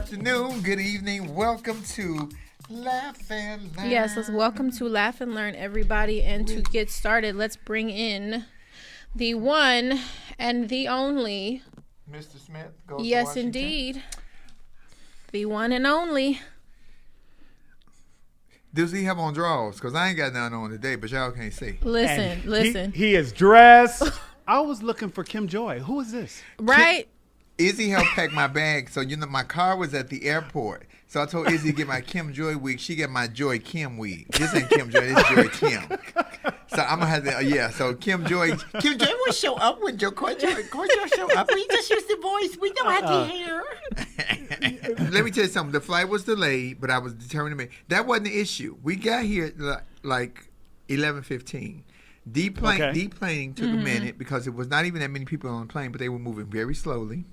afternoon, good evening. Welcome to Laugh and Learn. Yes, let's welcome to Laugh and Learn, everybody. And to get started, let's bring in the one and the only Mr. Smith goes to Yes, Washington. indeed. The one and only. Does he have on drawers? Because I ain't got none on today, but y'all can't see. Listen. He is dressed. I was looking for Kim Joy. Who is this? Right? Izzy helped pack my bag, so my car was at the airport. So I told Izzy to get my Kim Joy wig. She got my Joy Kim wig. This ain't Kim Joy, this Joy Kim. So I'm gonna have to, so Kim Joy will show up when Jo Koy show up. We just use the voice. We don't have the hair. Let me tell you something. The flight was delayed, but I was determined to make. That wasn't the issue. We got here like 11:15. Deplaning took a minute because it was not even that many people on the plane, but they were moving very slowly.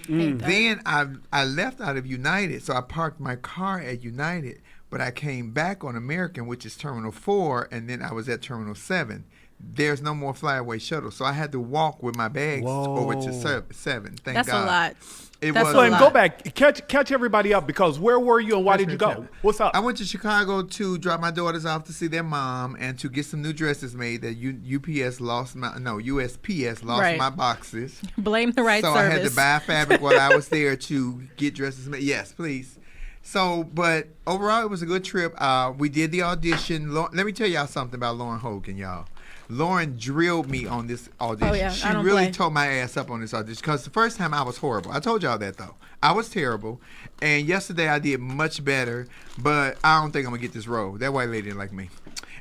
Then I left out of United, so I parked my car at United, but I came back on American, which is Terminal 4, and then I was at Terminal 7. There's no more flyaway shuttle, so I had to walk with my bags over to 7. Thank God. That's a lot. Flame, go back. Catch everybody up, because where were you and why did you go? What's up? I went to Chicago to drop my daughters off to see their mom and to get some new dresses made that USPS lost my boxes. Blame the right service. So I had to buy fabric while I was there to get dresses made. Yes, please. So, but overall, it was a good trip. We did the audition. Let me tell y'all something about Lauren Hogan, y'all. Lauren drilled me on this audition. Oh, yeah. She really tore my ass up on this audition because the first time I was horrible. I told y'all that, though. I was terrible. And yesterday I did much better, but I don't think I'm going to get this role. That white lady didn't like me.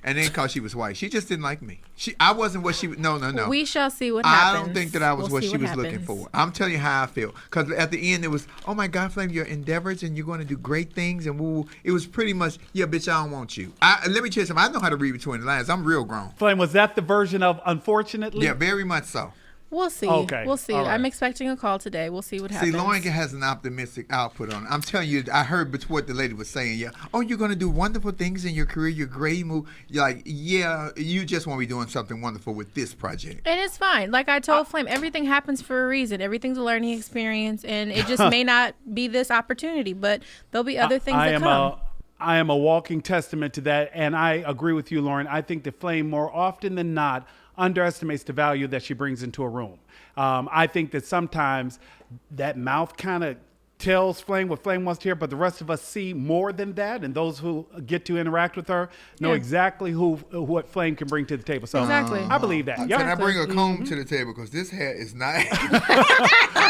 And then because she was white. She just didn't like me. I wasn't what she... No. We shall see what happens. I don't think that I was what she was looking for. I'm telling you how I feel. Because at the end it was, oh my God, Flame, your endeavors and you're going to do great things. And it was pretty much, yeah, bitch, I don't want you. Let me tell you something. I know how to read between the lines. I'm real grown. Flame, was that the version of Unfortunately? Yeah, very much so. We'll see. Okay. We'll see. Right. I'm expecting a call today. We'll see what happens. See, Lauren has an optimistic output on it. I'm telling you, I heard what the lady was saying. Yeah. Oh, you're going to do wonderful things in your career. You're great. You're like, yeah, you just want to be doing something wonderful with this project. And it's fine. Like I told Flame, everything happens for a reason. Everything's a learning experience. And it just may not be this opportunity, but there'll be other things that come. I am a walking testament to that. And I agree with you, Lauren. I think that Flame, more often than not, underestimates the value that she brings into a room. I think that sometimes that mouth kind of tells Flame what Flame wants to hear, but the rest of us see more than that, and those who get to interact with her know exactly what Flame can bring to the table. So exactly. I believe that. Can I bring a comb to the table? Because this hair is not...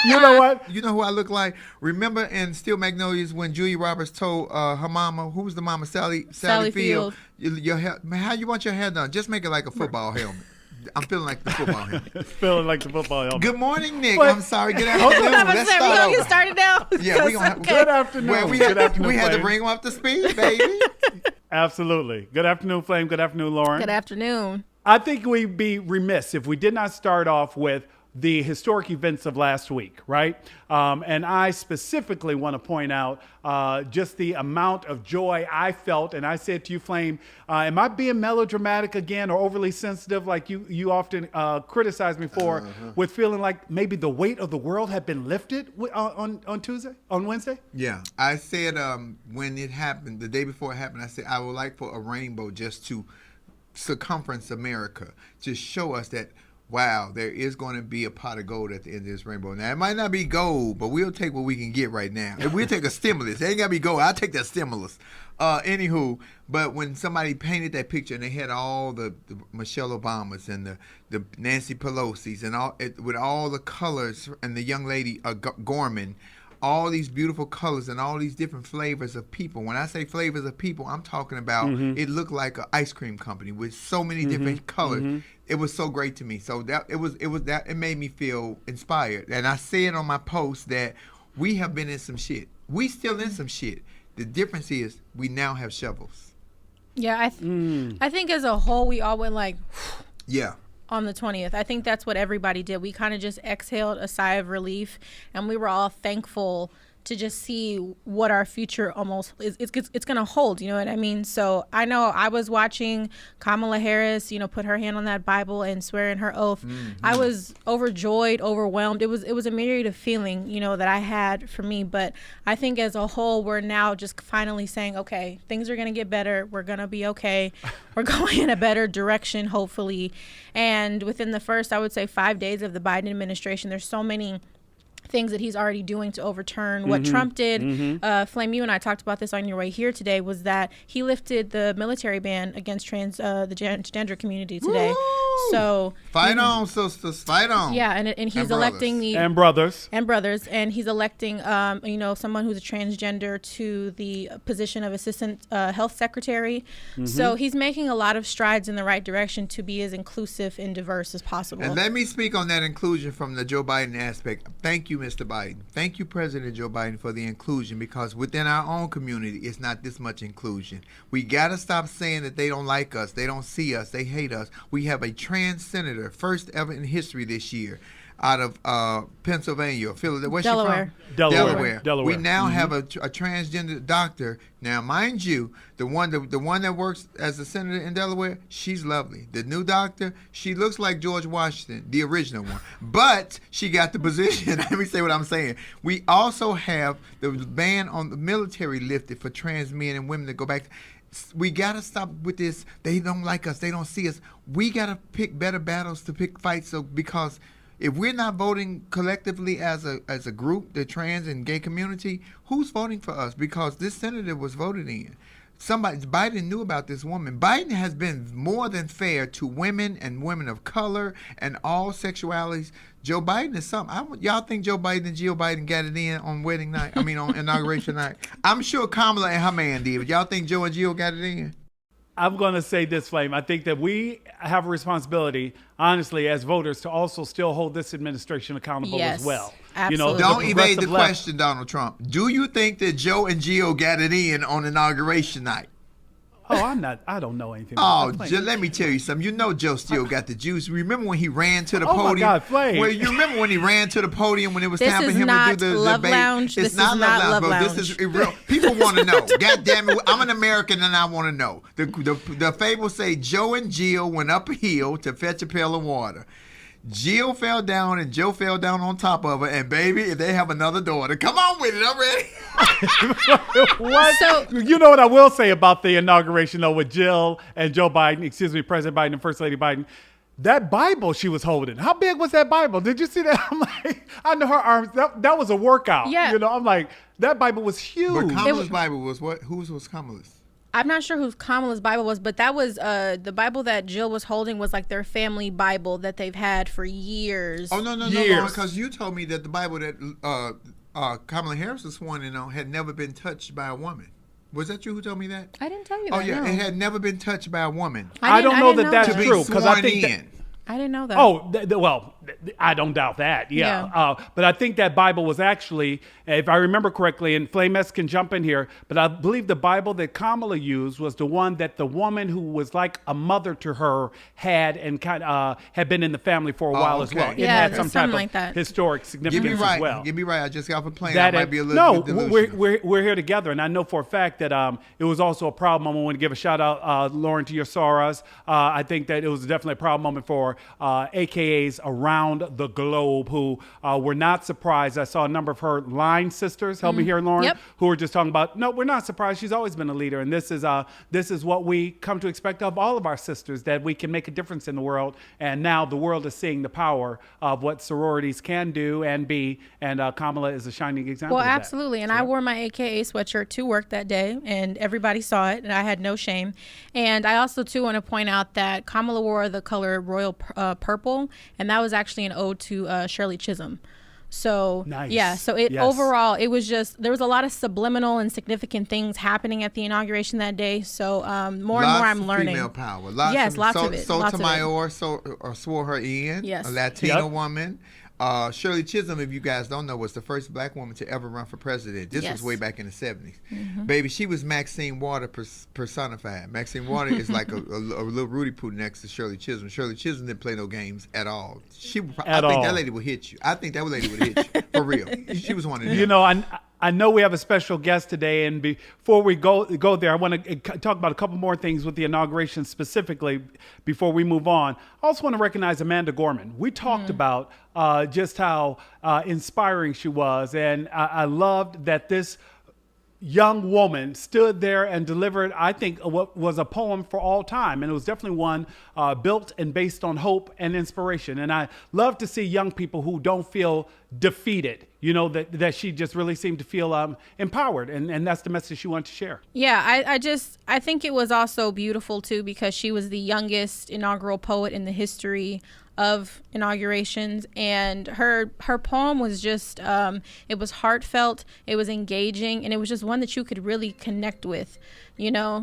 You know what? You know who I look like? Remember in Steel Magnolias when Julia Roberts told her mama, who was the mama, Sally Field, your hair, man, how you want your hair done? Just make it like a football helmet. I'm feeling like the football helmet. Feeling like the football helmet. Good morning, Nick. I'm sorry. Good afternoon. Let's start over. We're going to get started now. Yeah, we're going to Good afternoon. Well, we had to bring them up to speed, baby. Absolutely. Good afternoon, Flame. Good afternoon, Lauren. Good afternoon. I think we'd be remiss if we did not start off with the historic events of last week, right? And I specifically want to point out just the amount of joy I felt. And I said to you, Flame, am I being melodramatic again or overly sensitive like you often criticize me for, with feeling like maybe the weight of the world had been lifted on Wednesday? Yeah. I said when it happened, the day before it happened, I said I would like for a rainbow just to circumference America, to show us that, wow, there is going to be a pot of gold at the end of this rainbow. Now, it might not be gold, but we'll take what we can get right now. If we'll take a stimulus. It ain't got to be gold. I'll take that stimulus. Anywho, but when somebody painted that picture and they had all the Michelle Obamas and the Nancy Pelosi's and with all the colors and the young lady, Gorman, all these beautiful colors and all these different flavors of people. When I say flavors of people, I'm talking about it looked like an ice cream company with so many different colors. It was so great to me. So that it made me feel inspired. And I said on my post that we have been in some shit. We still in some shit. The difference is we now have shovels. Yeah, I think as a whole we all went like yeah. On the 20th. I think that's what everybody did. We kind of just exhaled a sigh of relief, and we were all thankful to just see what our future almost is. It's going to hold, you know what I mean? So I know I was watching Kamala Harris, put her hand on that Bible and swear in her oath. I was overjoyed, overwhelmed. It was a myriad of feeling, that I had for me. But I think as a whole, we're now just finally saying, okay, things are going to get better. We're going to be okay. We're going in a better direction, hopefully. And within the first, I would say 5 days of the Biden administration, there's so many things that he's already doing to overturn what Trump did. Flame, you and I talked about this on your way here today, was that he lifted the military ban against the transgender community today. Woo! So fight on, sisters, fight on. Yeah, and he's electing and brothers, and he's electing someone who's a transgender to the position of assistant health secretary. So he's making a lot of strides in the right direction to be as inclusive and diverse as possible. And let me speak on that inclusion from the Joe Biden aspect. Thank you, Mr. Biden. Thank you, President Joe Biden, for the inclusion, because within our own community, it's not this much inclusion. We got to stop saying that they don't like us, they don't see us, they hate us. We have a trans senator, first ever in history this year, out of Pennsylvania, Philadelphia. Where's Delaware. she from? Delaware. We now have a transgender doctor. Now, mind you, the one that works as a senator in Delaware, she's lovely. The new doctor, she looks like George Washington, the original one, but she got the position. Let me say what I'm saying. We also have the ban on the military lifted for trans men and women to go back. We got to stop with this. They don't like us. They don't see us. We got to pick better battles to pick fights. So because if we're not voting collectively as a group, the trans and gay community, who's voting for us? Because this senator was voted in. Biden knew about this woman. Biden has been more than fair to women and women of color and all sexualities. Joe Biden is something. Y'all think Joe Biden and Jill Biden got it in on wedding night? I mean, on inauguration night. I'm sure Kamala and her man did. Y'all think Joe and Jill got it in? I'm going to say this, Flame. I think that we have a responsibility, honestly, as voters, to also still hold this administration accountable as well. Absolutely. Don't evade the question, Donald Trump. Do you think that Joe and Jill got it in on inauguration night? Oh, I don't know anything about that. Let me tell you something. You know Joe still got the juice. Remember when he ran to the podium? Oh, my God, Flame. Well, you remember when he ran to the podium when it was time for him to do the Love debate? Lounge. It's not Love Lounge, bro. This is real. People want to know. God damn it. I'm an American and I want to know. The fable say Joe and Jill went up a hill to fetch a pail of water. Jill fell down and Joe fell down on top of her. And baby, if they have another daughter, come on with it. I'm ready. What? So, you know what I will say about the inauguration, though, with Jill and Joe Biden, President Biden and First Lady Biden. That Bible she was holding, how big was that Bible? Did you see that? I'm like, I know her arms. That was a workout. Yeah. I'm like, that Bible was huge. But Kamala's Bible was what? Whose was Kamala's? I'm not sure who Kamala's Bible was, but that was the Bible that Jill was holding was like their family Bible that they've had for years. Oh, no, because you told me that the Bible that Kamala Harris was sworn in on had never been touched by a woman. Was that you who told me that? I didn't tell you that. Oh, yeah, no. it had never been touched by a woman. I don't know that that's to true. Because I think I didn't know that. Oh, well, I don't doubt that. Yeah. But I think that Bible was actually, if I remember correctly, and Flame S can jump in here, but I believe the Bible that Kamala used was the one that the woman who was like a mother to her had and had been in the family for a while as well. It had some type of historic significance as well. Give me right. I just got off a plane. That might be a little bit delusional. We're here together, and I know for a fact that it was also a proud moment. I want to give a shout out, Lauren, to your Soros. I think that it was definitely a proud moment for AKAs around the globe who were not surprised. I saw a number of her line sisters, help me here, Lauren, who were just talking about, no, we're not surprised. She's always been a leader. And this is what we come to expect of all of our sisters, that we can make a difference in the world. And now the world is seeing the power of what sororities can do and be. And Kamala is a shining example of that. Well, absolutely. And I wore my AKA sweatshirt to work that day, and everybody saw it, and I had no shame. And I also, too, want to point out that Kamala wore the color royal purple, and that was actually an ode to Shirley Chisholm. So nice. Overall, it was just, there was a lot of subliminal and significant things happening at the inauguration that day. So more and more I'm learning. Female power. Lots of it. Sotomayor swore her in. Yes. A Latina woman. Shirley Chisholm, if you guys don't know, was the first black woman to ever run for president. This was way back in the 70s. Mm-hmm. Baby, she was Maxine Waters personified. Maxine Waters is like a little Rudy Poo next to Shirley Chisholm. Shirley Chisholm didn't play no games at all. I think that lady would hit you. I think that lady would hit you. For real. She was one of them. I know we have a special guest today, and before we go there, I want to talk about a couple more things with the inauguration specifically before we move on. I also want to recognize Amanda Gorman. We talked about just how inspiring she was, and I loved that this young woman stood there and delivered, I think, what was a poem for all time. And it was definitely one built and based on hope and inspiration. And I love to see young people who don't feel defeated, that she just really seemed to feel empowered. And that's the message she wanted to share. Yeah, I think it was also beautiful, too, because she was the youngest inaugural poet in the history of inaugurations, and her poem was just it was heartfelt, it was engaging, and it was just one that you could really connect with,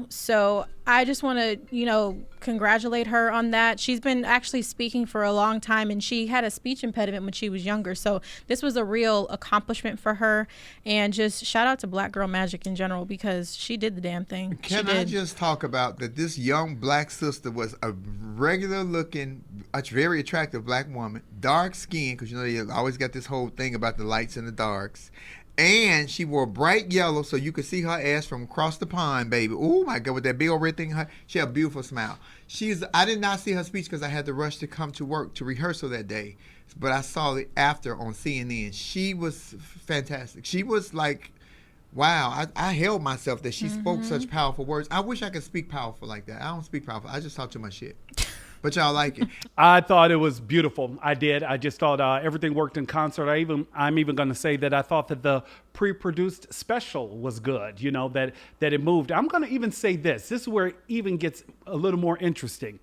so I just want to congratulate her on that. She's been actually speaking for a long time, and she had a speech impediment when she was younger, so this was a real accomplishment for her. And just shout out to Black Girl Magic in general, because she did the damn thing. Can I just talk about that this young black sister was a regular looking, a very attractive black woman, dark skin, because you always got this whole thing about the lights and the darks. And she wore bright yellow so you could see her ass from across the pond, baby. Oh my God, with that big old red thing. She had a beautiful smile. I did not see her speech because I had to rush to come to work to rehearsal that day. But I saw it after on CNN. She was fantastic. She was like, wow, I held myself that she spoke such powerful words. I wish I could speak powerful like that. I don't speak powerful. I just talk too much shit. But y'all like it. I thought it was beautiful. I did. I just thought everything worked in concert. I'm even going to say that I thought that the pre-produced special was good, that it moved. I'm going to even say this. This is where it even gets a little more interesting.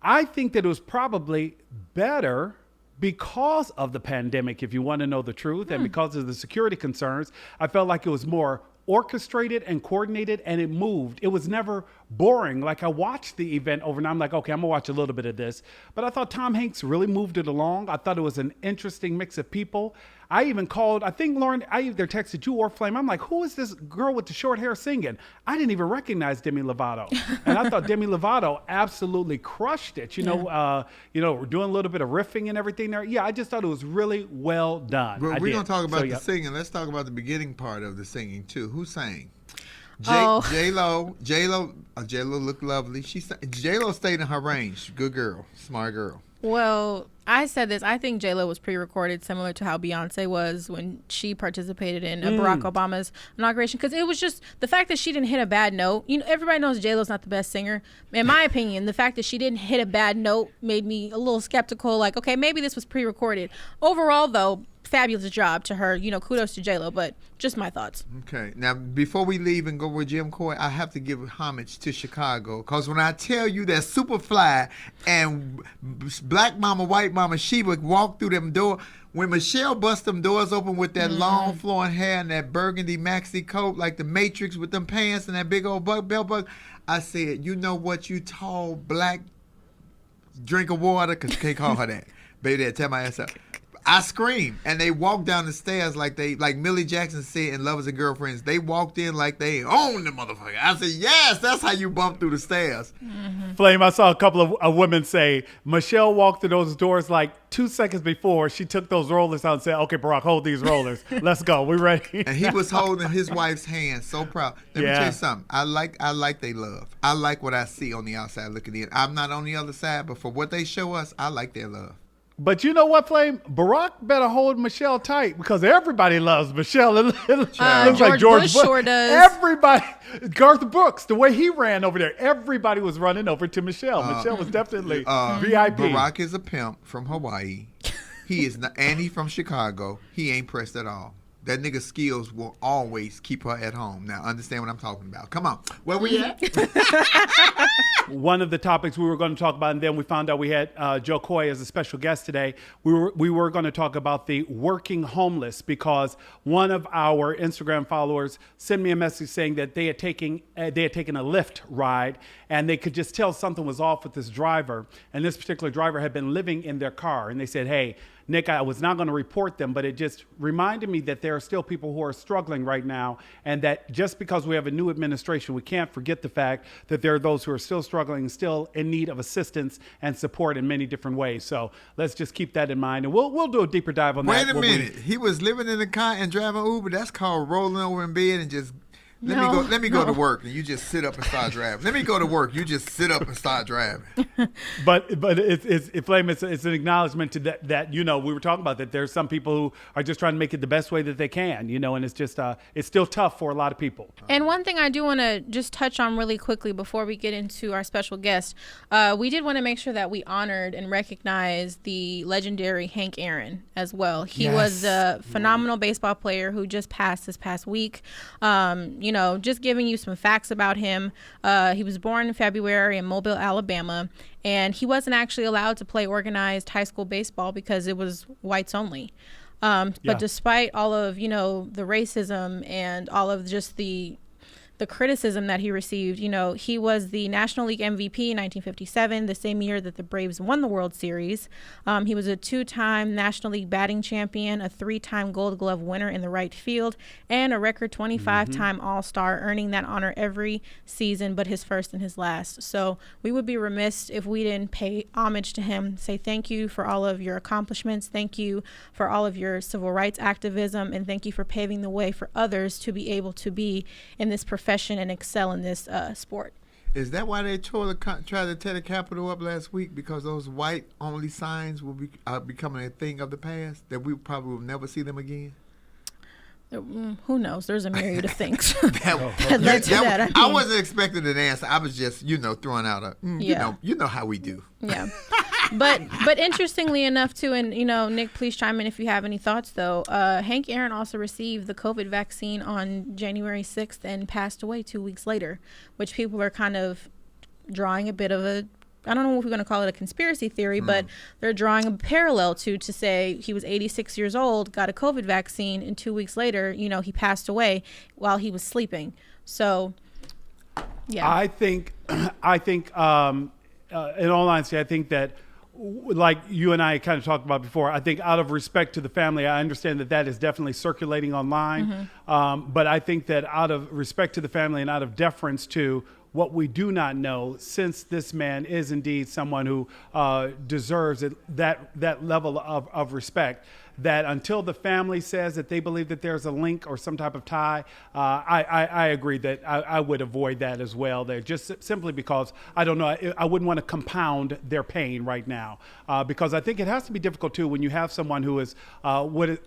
I think that it was probably better because of the pandemic, if you want to know the truth, and because of the security concerns. I felt like it was more orchestrated and coordinated, and it moved. It was never boring. Like, I watched the event over, and I'm like, okay, I'm gonna watch a little bit of this. But I thought Tom Hanks really moved it along. I thought it was an interesting mix of people. I even called, I think, Lauren, I either texted you or Flame. I'm like, who is this girl with the short hair singing? I didn't even recognize Demi Lovato. And I thought Demi Lovato absolutely crushed it. Doing a little bit of riffing and everything there. Yeah, I just thought it was really well done. We're going to talk about the singing. Let's talk about the beginning part of the singing, too. Who sang? J-Lo looked lovely. J-Lo stayed in her range. Good girl. Smart girl. Well, I said this. I think J-Lo was pre-recorded, similar to how Beyonce was when she participated in Barack Obama's inauguration. Because it was just the fact that she didn't hit a bad note. Everybody knows J-Lo's not the best singer. In my opinion, the fact that she didn't hit a bad note made me a little skeptical. Like, okay, maybe this was pre-recorded. Overall, though, fabulous job to her. Kudos to J-Lo, but just my thoughts. Okay. Now, before we leave and go with Jim Coy, I have to give homage to Chicago, because when I tell you that Superfly and Black Mama, White Mama Sheba walked through them doors, when Michelle bust them doors open with that long flowing hair and that burgundy maxi coat like the Matrix with them pants and that big old belt buckle, I said, you know what, you tall black drink of water, because you can't call her that. Baby, that tear my ass up. I screamed, and they walked down the stairs like Millie Jackson said in Lovers and Girlfriends. They walked in like they owned the motherfucker. I said, yes, that's how you bump through the stairs. Flame, I saw a couple of women say, Michelle walked through those doors like 2 seconds before she took those rollers out and said, okay, Barack, hold these rollers. Let's go. We ready? And he was holding his wife's hand, so proud. Let me tell you something. I like they love. I like what I see on the outside looking in. I'm not on the other side, but for what they show us, I like their love. But you know what, Flame? Barack better hold Michelle tight, because everybody loves Michelle. It looks like George Bush sure does. Everybody, Garth Brooks, the way he ran over there, everybody was running over to Michelle. Michelle was definitely VIP. Barack is a pimp from Hawaii. He is not, and he from Chicago. He ain't pressed at all. That nigga's skills will always keep her at home. Now, understand what I'm talking about. Come on. Where we at? One of the topics we were going to talk about, and then we found out we had Jo Koy as a special guest today. We were going to talk about the working homeless, because one of our Instagram followers sent me a message saying that they had taken a Lyft ride, and they could just tell something was off with this driver. And this particular driver had been living in their car. And they said, hey, Nick, I was not going to report them, but it just reminded me that there are still people who are struggling right now, and that just because we have a new administration, we can't forget the fact that there are those who are still struggling, still in need of assistance and support in many different ways. So let's just keep that in mind, and we'll do a deeper dive on that. Wait a minute. He was living in the car and driving Uber. That's called rolling over in bed and just let me go to work, and you just sit up and start driving. Let me go to work. You just sit up and start driving. But it's an acknowledgement to that we were talking about that there's some people who are just trying to make it the best way that they can, and it's just it's still tough for a lot of people. And one thing I do want to just touch on really quickly before we get into our special guest, we did want to make sure that we honored and recognized the legendary Hank Aaron as well. He was a phenomenal baseball player who just passed this past week. Just giving you some facts about him. He was born in February in Mobile, Alabama, and he wasn't actually allowed to play organized high school baseball because it was whites only. But despite all of, the racism and all of just the criticism that he received, he was the National League MVP in 1957, the same year that the Braves won the World Series. He was a 2-time National League batting champion, a 3-time Gold Glove winner in the right field, and a record 25-time All-Star, earning that honor every season but his first and his last. So we would be remiss if we didn't pay homage to him, say thank you for all of your accomplishments, thank you for all of your civil rights activism, and thank you for paving the way for others to be able to be in this profession and excel in this sport. Is that why they tried to tear the Capitol up last week? Because those white-only signs will be becoming a thing of the past, that we probably will never see them again? Who knows? There's a myriad of things that led to that. I wasn't expecting an answer. I was just, throwing out a, you know how we do. Yeah. But interestingly enough, too, and, Nick, please chime in if you have any thoughts, though. Hank Aaron also received the COVID vaccine on January 6th and passed away 2 weeks later, which people are kind of drawing a bit of a, I don't know if we're going to call it a conspiracy theory, but they're drawing a parallel to say he was 86 years old, got a COVID vaccine, and 2 weeks later, he passed away while he was sleeping. So, yeah. I think, in all honesty, I think that, like you and I kind of talked about before, I think out of respect to the family, I understand that is definitely circulating online. But I think that out of respect to the family and out of deference to what we do not know, since this man is indeed someone who deserves that level of respect, that until the family says that they believe that there's a link or some type of tie, I agree that I would avoid that as well. There, just simply because I don't know, I wouldn't want to compound their pain right now, because I think it has to be difficult too when you have someone who is what is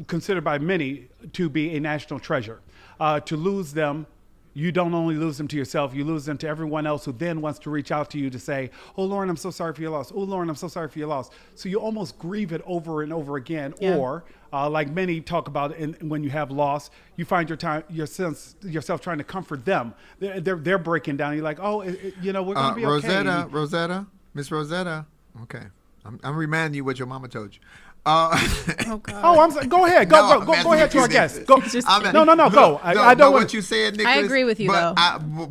considered by many to be a national treasure. To lose them, you don't only lose them to yourself, you lose them to everyone else who then wants to reach out to you to say, oh, Lauren, I'm so sorry for your loss. Oh, Lauren, I'm so sorry for your loss. So you almost grieve it over and over again. Yeah. Or like many talk about when you have loss, you find yourself trying to comfort them. They're breaking down. You're like, oh, we're going to be okay. Miss Rosetta. Okay. I'm reminding you what your mama told you. Oh God! I'm sorry. Go ahead. Go ahead to our guest. Go. No. Go. I don't want what you said, Nicholas. I agree with you, though.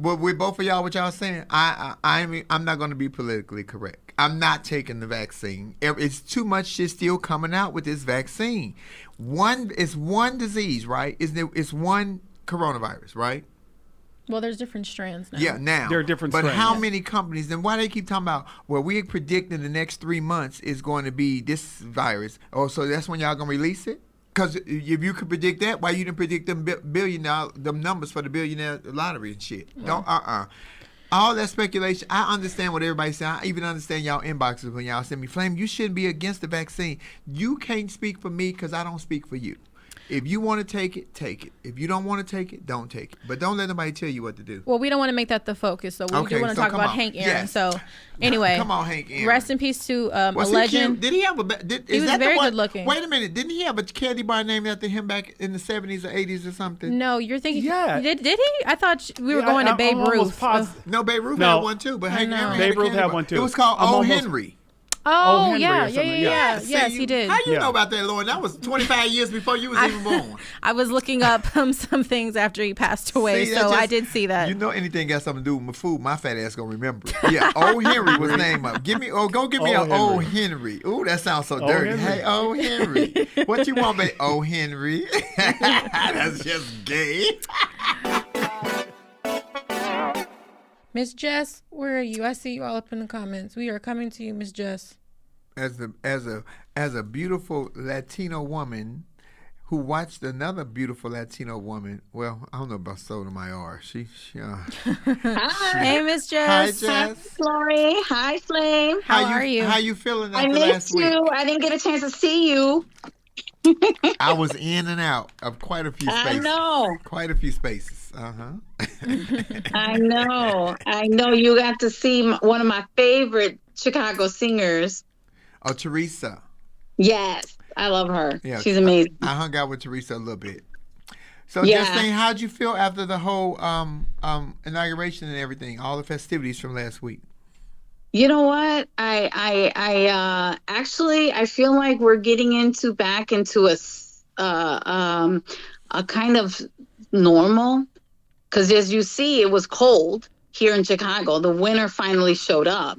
But with both of y'all, what y'all saying, I'm not going to be politically correct. I'm not taking the vaccine. It's too much shit still coming out with this vaccine. It's one disease, right? It's one coronavirus, right? Well, there's different strands now. Yeah, now. There are different strands. But how many companies, then why they keep talking about, well, we predict in the next 3 months is going to be this virus. Oh, so that's when y'all going to release it? Because if you could predict that, why you didn't predict them them numbers for the billionaire lottery and shit? Well, don't, all that speculation, I understand what everybody's saying. I even understand y'all inboxes when y'all send me, Flame, you shouldn't be against the vaccine. You can't speak for me because I don't speak for you. If you want to take it, take it. If you don't want to take it, don't take it. But don't let nobody tell you what to do. Well, we don't want to make that the focus, so we do want to talk about Hank Aaron. Yes. So, anyway, come on, Hank Aaron. Rest in peace to a legend. Did he have he was very good looking. Wait a minute, didn't he have a candy bar named after him back in the 70s or 80s or something? No, you're thinking. Yeah. Did he? I thought we were going to Babe Ruth. No, Babe Ruth had one too, but Hank Aaron. Babe Ruth had one too. It was called O. Henry. Oh, Henry yeah, or yeah, something. yeah. See, Yes, he did. How you Yeah. know about that, Lauren? That was 25 years before you was even born. I was looking up some things after he passed away, See, that so I just- did see that. You know, anything got something to do with my food, my fat ass gonna remember. Yeah, old Henry was name up. Go give me Old an old Henry. Ooh, that sounds so dirty. Henry. Hey, old Henry, what you want, baby? Old Henry. That's just gay. Miss Jess, where are you? I see you all up in the comments. We are coming to you, Miss Jess. As a beautiful Latino woman who watched another beautiful Latino woman. Well, I don't know about Sotomayor. She Hi. Hey, Miss Hi, Jess. Jess. Lori. Hi, Flame. How are you? How you feeling I after last missed you. week? I didn't get a chance to see you. I was in and out of quite a few I spaces. know. Quite a few spaces. I know. I know. You got to see one of my favorite Chicago singers. Oh, Teresa. Yes. I love her. Yeah, She's amazing. I hung out with Teresa a little bit. So, Yeah. Justine, how'd you feel after the whole inauguration and everything, all the festivities from last week? You know what? Actually, I feel like we're getting back into a kind of normal, because as you see, it was cold here in Chicago. The winter finally showed up.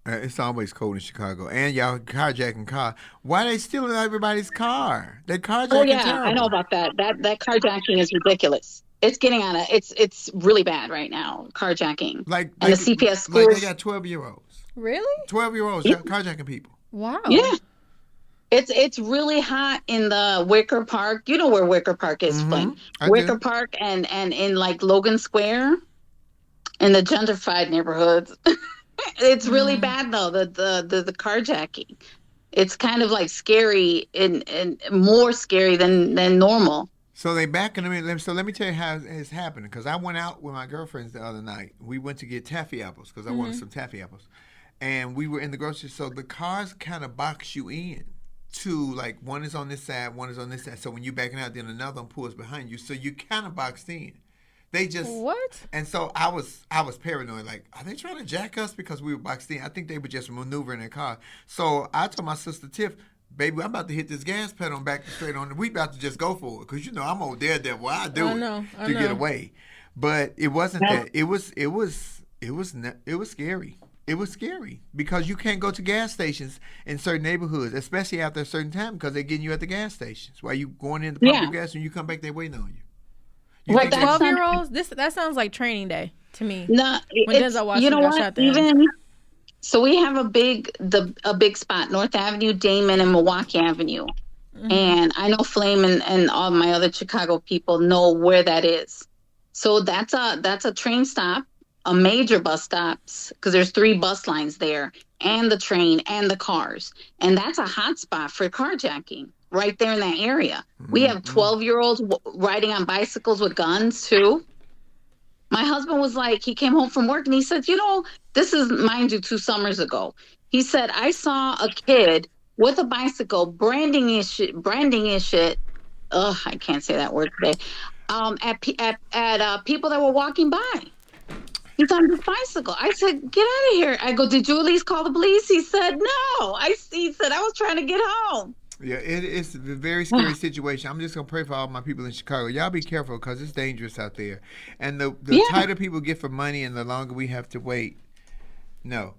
It's always cold in Chicago, and y'all carjacking car. Why they stealing everybody's car? They carjacking. Oh yeah, terrible. I know about that. That carjacking is ridiculous. It's getting on it's really bad right now. Carjacking. Like and the CPS like schools. they got 12-year-olds. Really? 12-year-olds Yeah. carjacking people. Wow. Yeah. It's really hot in the Wicker Park. You know where Wicker Park is, Flynn. I Wicker do. Park and in like Logan Square in the gentrified neighborhoods. It's really bad though, the carjacking. It's kind of like scary and more scary than normal. So they backing them in. So let me tell you how it's happening. Because I went out with my girlfriends the other night. We went to get taffy apples because I wanted some taffy apples. And we were in the grocery store. So the cars kind of box you in to, like, one is on this side, one is on this side. So when you're backing out, then another one pulls behind you. So you kind of boxed in. They just What? And so I was paranoid. Like, are they trying to jack us because we were boxed in? I think they were just maneuvering their car. So I told my sister Tiff, baby, I'm about to hit this gas pedal and back straight on. We about to just go for it because you know I'm old daredevil. I do I it know. to get away. But it wasn't that. It was scary. It was scary because you can't go to gas stations in certain neighborhoods, especially after a certain time, because they're getting you at the gas stations. While you going in to pump your gas and you come back, they're waiting on you. You Right, think that's they- 12-year-olds? That sounds like training day to me. No, When it's, Denzel you Washington know got what? shot there. Even so, we have a big spot, North Avenue, Damon, and Milwaukee Avenue, and I know Flame and all my other Chicago people know where that is. So that's a train stop, a major bus stops, because there's 3 bus lines there, and the train and the cars, and that's a hot spot for carjacking. Right there in that area. We have 12-year-olds riding on bicycles with guns too. My husband was like, he came home from work and he said, you know, this is, mind you, 2 summers ago. He said, I saw a kid with a bicycle branding his shit. Ugh, I can't say that word today. At people that were walking by. He's on his bicycle. I said, get out of here. I go, did you at least call the police? He said, no. He said, I was trying to get home. Yeah, it's a very scary situation. I'm just going to pray for all my people in Chicago. Y'all be careful because it's dangerous out there. And the tighter people get for money and the longer we have to wait, the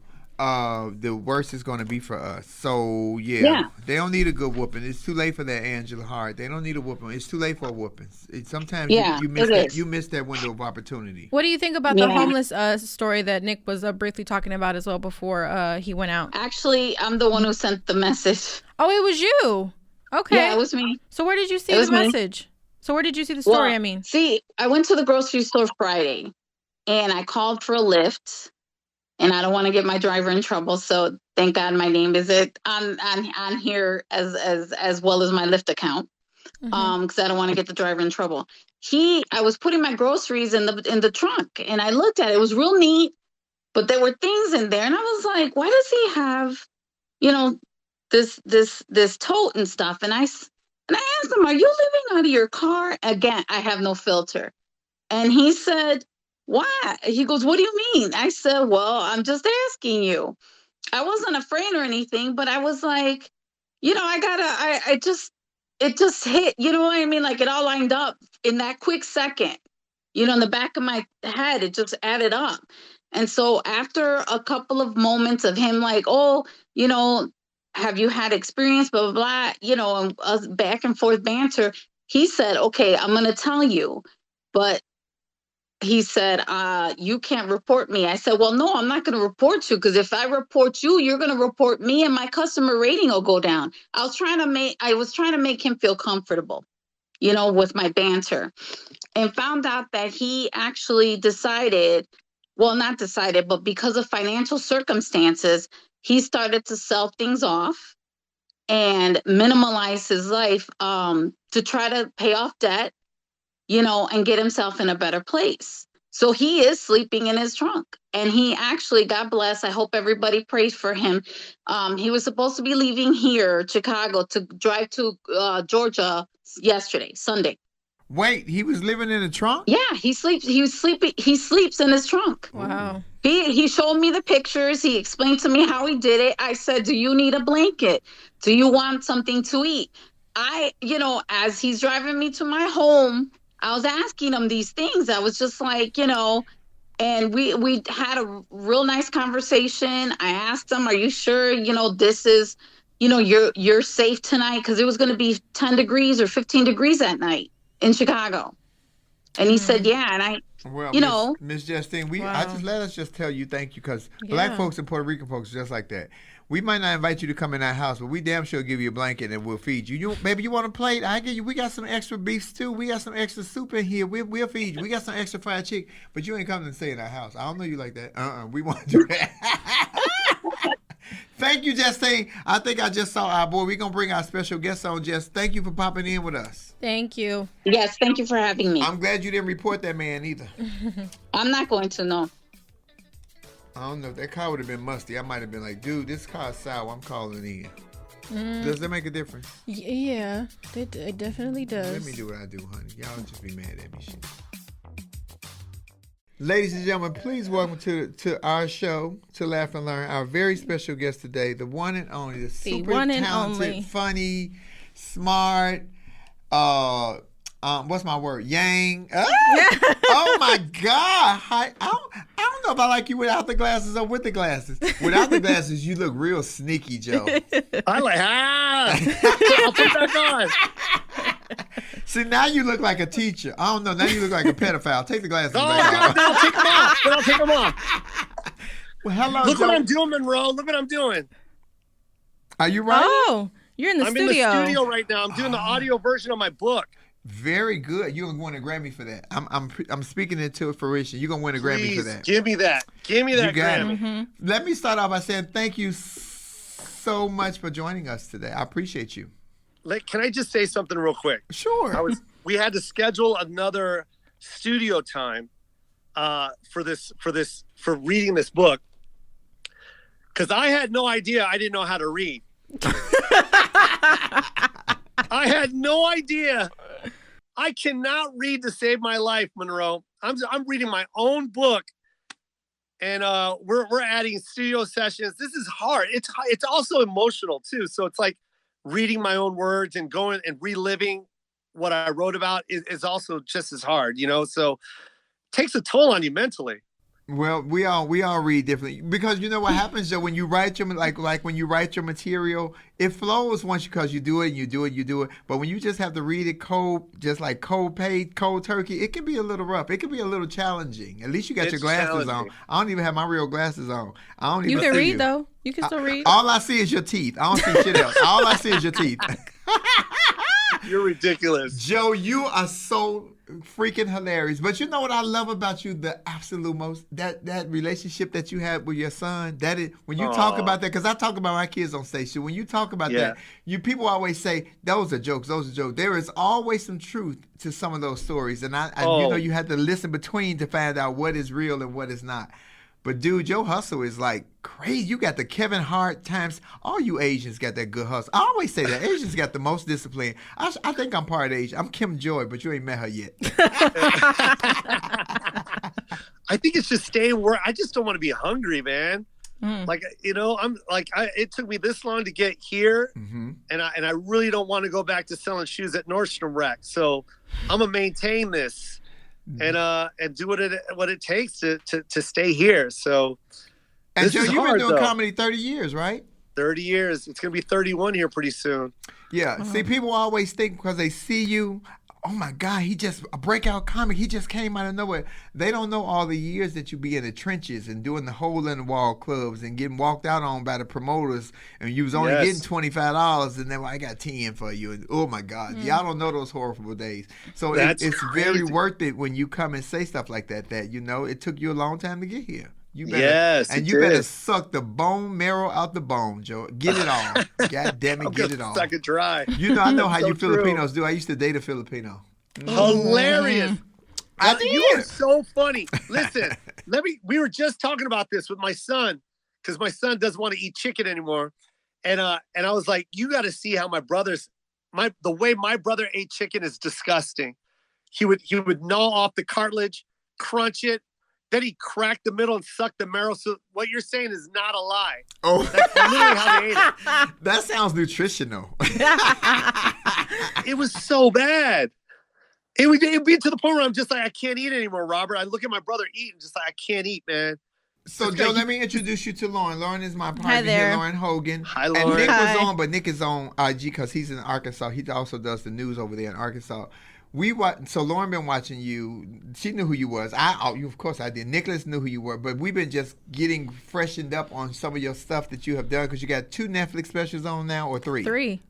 worse it's going to be for us. So, yeah, they don't need a good whooping. It's too late for that, Angela Hart. They don't need a whooping. It's too late for a whooping. Sometimes you miss that window of opportunity. What do you think about the homeless story that Nick was briefly talking about as well before he went out? Actually, I'm the one who sent the message. Oh, it was you. Okay. Yeah, it was me. So where did you see the message? So where did you see the story? See, I went to the grocery store Friday, and I called for a Lyft, and I don't want to get my driver in trouble. So thank God my name is on here as well as my Lyft account, because I don't want to get the driver in trouble. I was putting my groceries in the trunk, and I looked at it. It was real neat, but there were things in there, and I was like, why does he have, this tote and stuff? And I asked him, are you living out of your car? Again, I have no filter. And he said, why? He goes, what do you mean? I said, well, I'm just asking you. I wasn't afraid or anything, but I was like, it just hit, you know what I mean? Like it all lined up in that quick second, in the back of my head, it just added up. And so after a couple of moments of him like, oh, have you had experience, blah, blah, blah, and us back and forth banter, he said, okay, I'm going to tell you, but he said, you can't report me. I said, well, no, I'm not going to report you, because if I report you, you're going to report me and my customer rating will go down. I was trying to make him feel comfortable, with my banter, and found out that he actually not decided, but because of financial circumstances, he started to sell things off and minimalize his life to try to pay off debt, and get himself in a better place. So he is sleeping in his trunk. And he actually, God bless, I hope everybody prays for him. He was supposed to be leaving here, Chicago, to drive to Georgia yesterday, Sunday. Wait, he was living in a trunk? Yeah, he sleeps in his trunk. Wow. He showed me the pictures. He explained to me how he did it. I said, do you need a blanket? Do you want something to eat? As he's driving me to my home, I was asking him these things. I was just like, and we had a real nice conversation. I asked him, are you sure, this is, you're safe tonight? Because it was going to be 10 degrees or 15 degrees at night in Chicago. And he said, yeah. And well, Miss Justine, Wow. let us just tell you thank you, because Black folks and Puerto Rican folks are just like that. We might not invite you to come in our house, but we damn sure give you a blanket and we'll feed you. Maybe you want a plate? I get you. We got some extra beef stew. We got some extra soup in here. We'll feed you. We got some extra fried chicken, but you ain't coming to stay in our house. I don't know you like that. We want to do that. Thank you, Justine. I think I just saw our boy. We're going to bring our special guest on, Jess. Thank you for popping in with us. Thank you. Yes, thank you for having me. I'm glad you didn't report that man either. I'm not going to, no. I don't know. If that car would have been musty, I might have been like, dude, this car's sour. I'm calling in. Does that make a difference? Yeah, it definitely does. Let me do what I do, honey. Y'all just be mad at me. Shit. Ladies and gentlemen, please welcome to our show, To Laugh and Learn, our very special guest today, the one and only, the super talented, funny, smart, what's my word? Yang. Oh my God. I don't know if I like you without the glasses or with the glasses. Without the glasses, you look real sneaky, Joe. I like, I'll put that on. See, now you look like a teacher. I don't know. Now you look like a pedophile. Take the glasses Oh, back God, off. then I'll take them off. Well, hello, Look Joe. what I'm doing, Monroe. Look what I'm doing. Are you right? Oh, you're in the I'm studio. in the studio right now. I'm doing the audio version of my book. Very good. You're gonna win a Grammy for that. I'm speaking it to fruition. You're gonna win a Grammy for Please, that. give me that. Give me that You got Grammy. it. Let me start off by saying thank you so much for joining us today. I appreciate you. Can I just say something real quick? Sure. We had to schedule another studio time for reading this book, because I had no idea. I didn't know how to read. I had no idea. I cannot read to save my life, Monroe. I'm reading my own book, and we're adding studio sessions. This is hard. It's also emotional too. So it's like reading my own words and going and reliving what I wrote about is also just as hard, So it takes a toll on you mentally. Well, we all read differently, because you know what happens, Joe, when you write your like when you write your material, it flows once because you do it. But when you just have to read it cold, just like cold turkey, it can be a little rough. It can be a little challenging. At least you got your glasses on. I don't even have my real glasses on. I don't even. You can see read you. though. You can still read. All I see is your teeth. I don't see shit else. All I see is your teeth. You're ridiculous. Joe, you are so freaking hilarious. But you know what I love about you, the absolute most, that relationship that you have with your son. That is, when you talk about that, because I talk about my kids on station. When you talk about that, people always say those are jokes. There is always some truth to some of those stories, and you have to listen between to find out what is real and what is not. But dude, your hustle is like crazy. You got the Kevin Hart times. All you Asians got that good hustle. I always say that Asians got the most discipline. I think I'm part Asian. I'm Kim Joy, but you ain't met her yet. I think it's just staying where I just don't want to be hungry, man. Like, it took me this long to get here, and I really don't want to go back to selling shoes at Nordstrom Rack. So I'm gonna maintain this and do what it takes to stay here. So, and this Joe, is you've hard, been doing though. comedy 30 years, right? 30 years. It's gonna be 31 here pretty soon. Yeah. See, people always think because they see you, oh my God, he just a breakout comic. He just came out of nowhere. They don't know all the years that you be in the trenches and doing the hole in the wall clubs and getting walked out on by the promoters, and you was only getting $25, and then I got 10 for you. And oh my God, y'all don't know those horrible days. So it's very worth it when you come and say stuff like that. That it took you a long time to get here. You better, you better suck the bone marrow out the bone, Joe. Get it all. God damn it, get it all. Suck it dry. I know how so you true. Filipinos do. I used to date a Filipino. Hilarious. I did. You are so funny. Listen, we were just talking about this with my son, because my son doesn't want to eat chicken anymore. And I was like, you got to see how the way my brother ate chicken is disgusting. He would gnaw off the cartilage, crunch it, then he cracked the middle and sucked the marrow. So what you're saying is not a lie. Oh, that's literally how they ate it. That sounds nutritional. It was so bad. It would be to the point where I'm just like, I can't eat anymore, Robert. I look at my brother eat and just like, I can't eat, man. So, Joe, let me introduce you to Lauren. Lauren is my partner here, Lauren Hogan. Hi, Lauren. And Nick was on, but Nick is on IG because he's in Arkansas. He also does the news over there in Arkansas. So Lauren been watching you. She knew who you was. Of course I did. Nicholas knew who you were, but we've been just getting freshened up on some of your stuff that you have done, because you got 2 Netflix specials on now, or 3? 3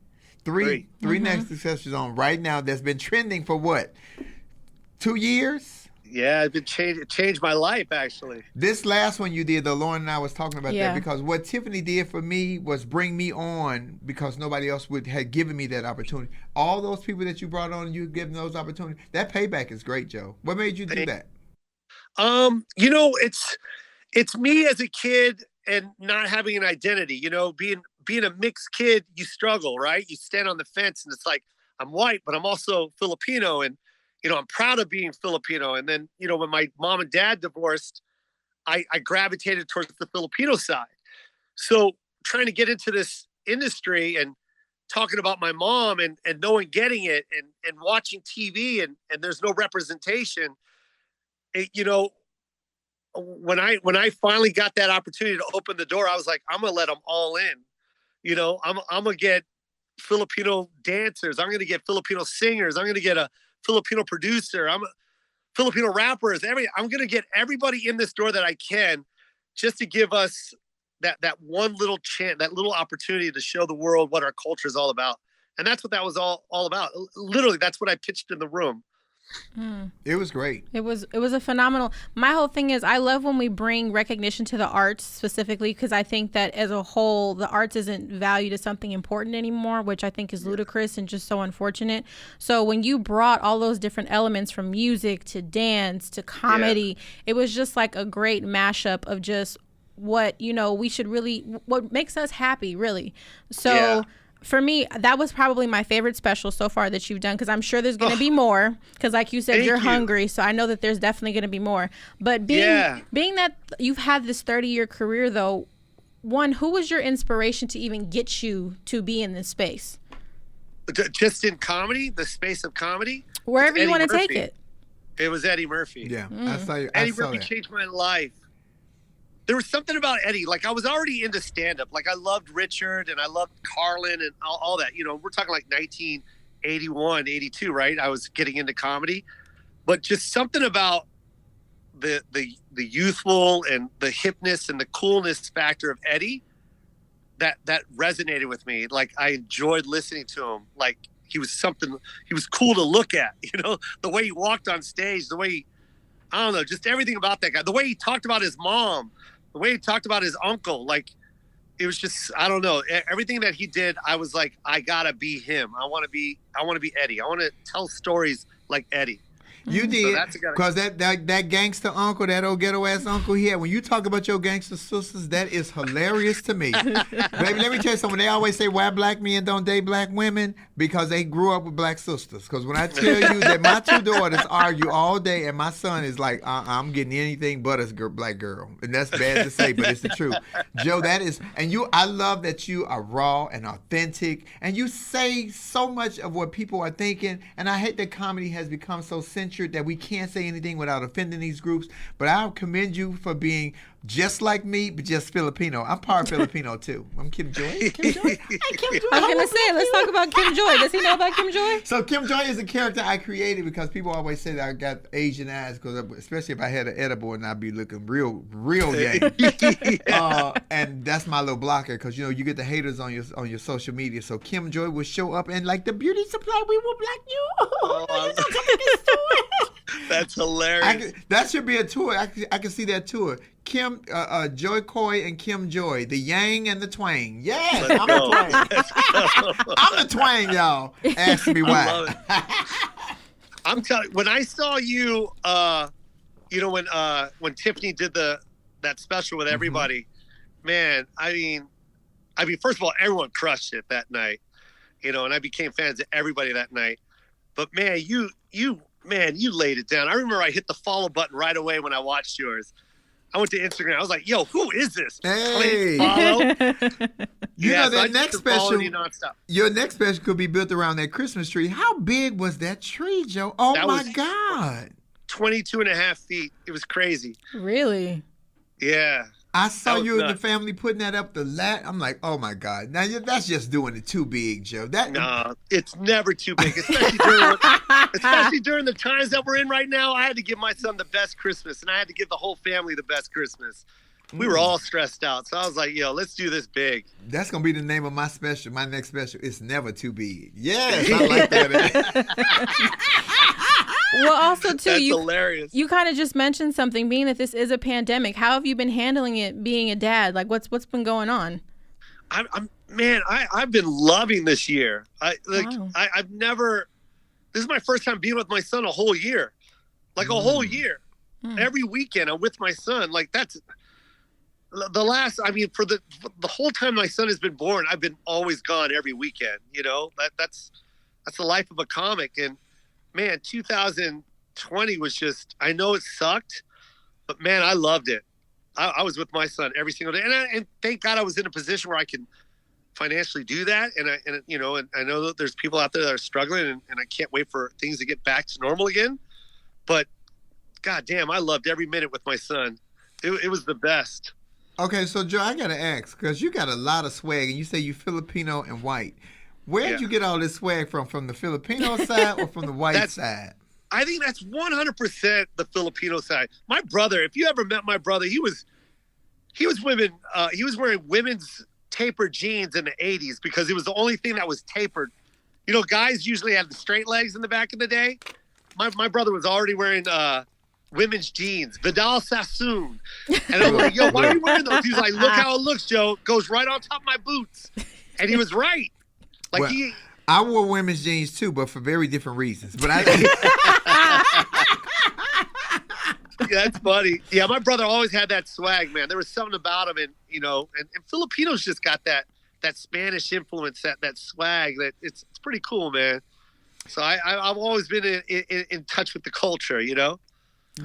Netflix specials on right now that's been trending for what? 2 years? Yeah, it changed my life, actually. This last one you did, though, Lauren and I was talking about that, because what Tiffany did for me was bring me on, because nobody else had given me that opportunity. All those people that you brought on, you given those opportunities. That payback is great, Joe. What made you do that? It's me as a kid and not having an identity. Being a mixed kid, you struggle, right? You stand on the fence, and it's like, I'm white, but I'm also Filipino, and I'm proud of being Filipino. And then, when my mom and dad divorced, I gravitated towards the Filipino side. So trying to get into this industry and talking about my mom and no one getting it and watching TV and there's no representation. When I finally got that opportunity to open the door, I was like, I'm going to let them all in. I'm going to get Filipino dancers. I'm going to get Filipino singers. I'm going to get a Filipino producer. I'm Filipino rappers. I'm going to get everybody in this door that I can, just to give us that one little chance, that little opportunity to show the world what our culture is all about. And that's what that was all about. Literally, that's what I pitched in the room. It was great. It was a phenomenal. My whole thing is, I love when we bring recognition to the arts specifically, because I think that as a whole, the arts isn't valued as something important anymore, which I think is ludicrous and just so unfortunate. So when you brought all those different elements, from music to dance to comedy, it was just like a great mashup of just what we should really, what makes us happy, really. So for me, that was probably my favorite special so far that you've done, because I'm sure there's going to be more, because like you said, you're hungry, so I know that there's definitely going to be more. But being that you've had this 30-year career, though, one, who was your inspiration to even get you to be in this space? Just in comedy, the space of comedy? Wherever you want to take it. It was Eddie Murphy. Yeah, Eddie Murphy changed my life. There was something about Eddie. Like, I was already into stand-up. Like, I loved Richard and I loved Carlin and all that. We're talking like 1981, 82, right? I was getting into comedy. But just something about the youthful and the hipness and the coolness factor of Eddie that resonated with me. Like, I enjoyed listening to him. Like, he was cool to look at, the way he walked on stage, the way I don't know, just everything about that guy. The way he talked about his mom, the way he talked about his uncle, like, it was just, I don't know, everything that he did. I was like, I gotta be him. I want to be Eddie. I want to tell stories like Eddie. You did, that's a good- because that gangster uncle, that old ghetto ass uncle he had. When you talk about your gangster sisters, that is hilarious to me. Baby, let me tell you something. They always say why black men don't date black women, because they grew up with black sisters. Because when I tell you that my two daughters argue all day, and my son is like, I'm getting anything but a black girl, and that's bad to say, but it's the truth. Joe, that is, and I love that you are raw and authentic, and you say so much of what people are thinking. And I hate that comedy has become so centered that we can't say anything without offending these groups. But I commend you for being just like me, but just Filipino. I'm part Filipino too. I'm Kim Joy. Kim Joy. Hi, Kim Joy. I was gonna say, let's talk about Kim Joy. Does he know about Kim Joy? So Kim Joy is a character I created because people always say that I got Asian eyes, because especially if I had an edible and I'd be looking real yang. And that's my little blocker, because you get the haters on your social media. So Kim Joy will show up and like the beauty supply, we will black you. That's hilarious. That should be a tour. I can see that tour. Kim, Jo Koy and Kim Joy, the yang and the twang. Yes, I'm the twang. I'm the twang, y'all. Ask me why. I'm telling. When I saw you, when Tiffany did that special with everybody, man. I mean, first of all, everyone crushed it that night, and I became fans of everybody that night. But man, you laid it down. I remember I hit the follow button right away when I watched yours. I went to Instagram. I was like, "Yo, who is this?" Hey, follow. That next special. Your next special could be built around that Christmas tree. How big was that tree, Joe? Oh my God, 22 and a half feet. It was crazy. Really? Yeah. I saw you and the family putting that up I'm like, oh my God. Now that's just doing it too big, Joe. No, it's never too big, especially during the times that we're in right now. I had to give my son the best Christmas, and I had to give the whole family the best Christmas. We were all stressed out, so I was like, yo, let's do this big. That's going to be the name of my special, my next special. It's never too big. Yes, I like that. Well, also too, that's hilarious. You kind of just mentioned something, being that this is a pandemic. How have you been handling it, being a dad? Like, what's been going on? I've been loving this year. I've never. This is my first time being with my son a whole year, a whole year. Every weekend I'm with my son. Like that's the last. I mean, for the whole time my son has been born, I've been always gone every weekend. That's the life of a comic. And man, 2020 was just, I know it sucked, but man, I loved it. I was with my son every single day. And thank God I was in a position where I can financially do that. And I know that there's people out there that are struggling, and I can't wait for things to get back to normal again. But God damn, I loved every minute with my son. It was the best. Okay, so Joe, I got to ask, because you got a lot of swag, and you say you Filipino and white. Where'd you get all this swag from? From the Filipino side or from the white side? I think that's 100% the Filipino side. My brother, if you ever met my brother, he was wearing women's tapered jeans in the 80s because it was the only thing that was tapered. Guys usually had the straight legs in the back of the day. My brother was already wearing women's jeans, Vidal Sassoon. And I'm like, yo, why are you wearing those? He's like, look how it looks, Joe. Goes right on top of my boots. And he was right. I wore women's jeans too, but for very different reasons. But that's funny. Yeah, my brother always had that swag, man. There was something about him, and Filipinos just got that Spanish influence, that swag. That it's pretty cool, man. So I've always been in touch with the culture,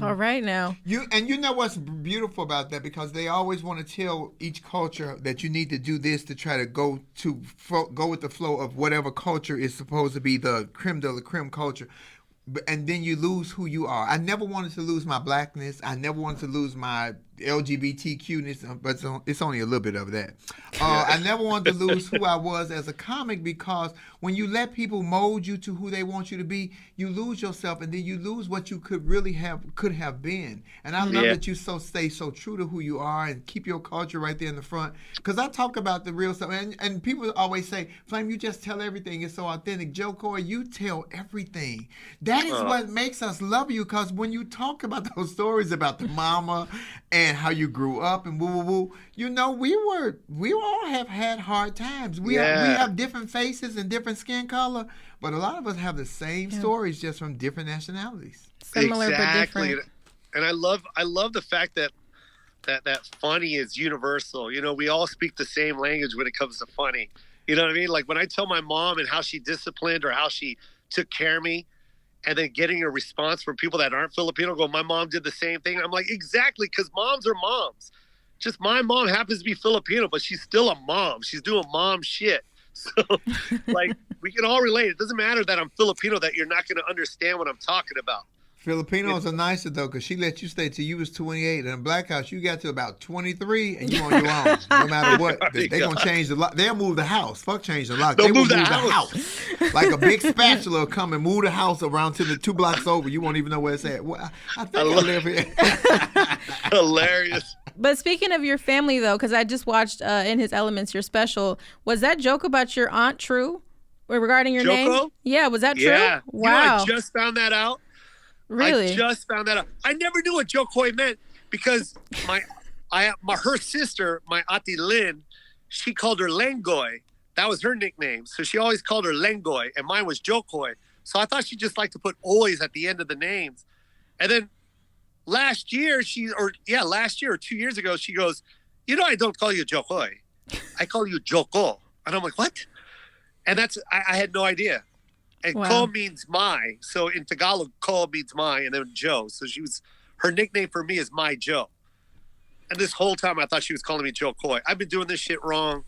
All right now. You know what's beautiful about that, because they always want to tell each culture that you need to do this to try to go with the flow of whatever culture is supposed to be the creme de la creme culture. And then you lose who you are. I never wanted to lose my blackness. I never wanted to lose my LGBTQ-ness, but it's only a little bit of that. I never wanted to lose who I was as a comic, because when you let people mold you to who they want you to be, you lose yourself, and then you lose what you could have been. And I love that you stay so true to who you are and keep your culture right there in the front. Because I talk about the real stuff, and people always say, Flame, you just tell everything. It's so authentic. Jo Koy, you tell everything. That is what makes us love you, because when you talk about those stories about the mama and how you grew up and woo, we all have had hard times. We have different faces and different skin color, but a lot of us have the same stories, just from different nationalities. Similar but different. And I love the fact that funny is universal. You know, we all speak the same language when it comes to funny. You know what I mean? Like when I tell my mom and how she disciplined or how she took care of me, and then getting a response from people that aren't Filipino go, my mom did the same thing. I'm like, exactly, because moms are moms. Just my mom happens to be Filipino, but she's still a mom. She's doing mom shit. So, like, we can all relate. It doesn't matter that I'm Filipino, that you're not going to understand what I'm talking about. Filipinos are nicer, though, because she let you stay till you was 28. In a black house, you got to about 23, and you on your own. No matter what. They're going to change the lock. They'll move the house. Fuck change the lock. They will move the house. Like a big spatula will come and move the house around to the 2 blocks over. You won't even know where it's at. Well, I think I live here. Hilarious. But speaking of your family, though, because I just watched In His Elements, your special, was that joke about your aunt true regarding your name? Joko? Yeah, was that true? Yeah. Wow. You know, I just found that out. Really? I just found that out. I never knew what Jo Koy meant because her sister, my Ati Lynn, she called her Lengoy. That was her nickname. So she always called her Lengoy, and mine was Jo Koy. So I thought she just liked to put oys at the end of the names. And then last year or 2 years ago, she goes, you know, I don't call you Jo Koy. I call you Joko. And I'm like, what? And I had no idea. And wow. Ko means my. So in Tagalog, Ko means my, and then Joe. So her nickname for me is My Joe. And this whole time I thought she was calling me Jo Koy. I've been doing this shit wrong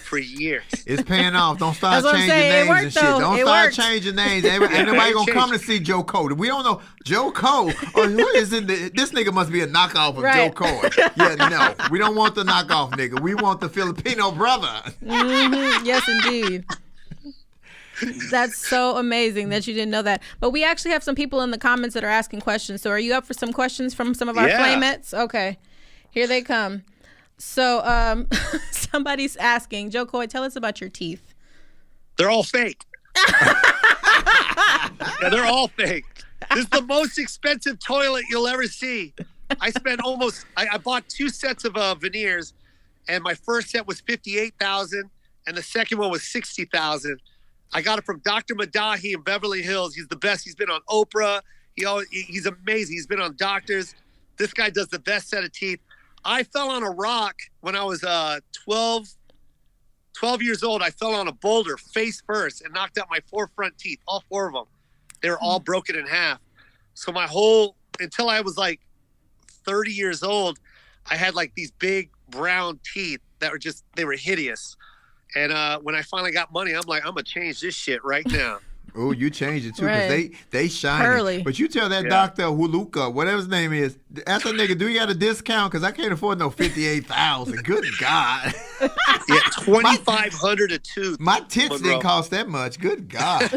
for years. It's paying off. Don't start That's what I'm changing saying. names It worked, and shit. though. Don't It start worked. changing names. Ain't nobody gonna come to see Jo Koy. We don't know Jo Koy. Or who is it? This nigga must be a knockoff of Right. Jo Koy. Yeah, no. We don't want the knockoff nigga. We want the Filipino brother. Mm-hmm. Yes, indeed. That's so amazing that you didn't know that. But we actually have some people in the comments that are asking questions. So are you up for some questions from some of our Flamettes? Okay. Here they come. So somebody's asking, Jo Koy, tell us about your teeth. They're all fake. Yeah, they're all fake. This is the most expensive toilet you'll ever see. I spent I bought 2 sets of veneers, and my first set was $58,000, and the second one was $60,000. I got it from Dr. Madahi in Beverly Hills. He's the best. He's been on Oprah. He's amazing. He's been on Doctors. This guy does the best set of teeth. I fell on a rock when I was 12 years old. I fell on a boulder face first and knocked out my 4 front teeth, all 4 of them. They were all broken in half. So until I was like 30 years old, I had like these big brown teeth that they were hideous. And when I finally got money, I'm like, I'm going to change this shit right now. Oh, you changed it too, because Right. they shiny. Pearly. But you tell that Dr. Huluka, whatever his name is, ask that nigga, do you got a discount? Because I can't afford no $58,000. Good God. Yeah, $2,500 a tooth. My tits didn't cost that much. Good God.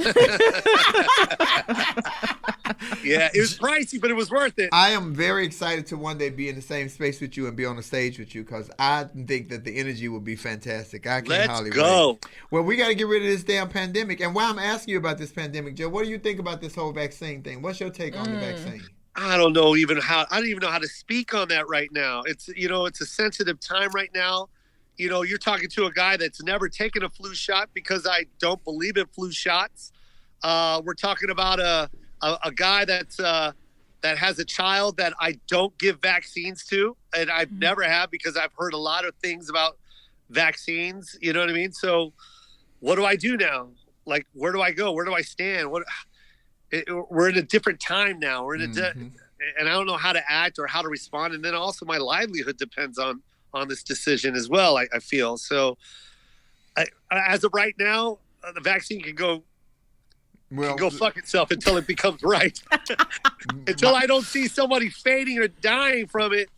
Yeah, it was pricey, but it was worth it. I am very excited to one day be in the same space with you and be on the stage with you, because I think that the energy will be fantastic. I can't hardly go. wait. Well, we got to get rid of this damn pandemic. And why I'm asking you about this pandemic, Joe, what do you think about this whole vaccine thing? What's your take on the vaccine? I don't even know how to speak on that right now. It's a sensitive time right now. You're talking to a guy that's never taken a flu shot because I don't believe in flu shots. We're talking about a guy that has a child that I don't give vaccines to, and I've never have, because I've heard a lot of things about vaccines. You know what I mean? So what do I do now? Like, where do I go? Where do I stand? We're in a different time now. We're in and I don't know how to act or how to respond. And then also my livelihood depends on this decision as well, I feel. So as of right now, the vaccine can go fuck itself until it becomes right. Until I don't see somebody fading or dying from it.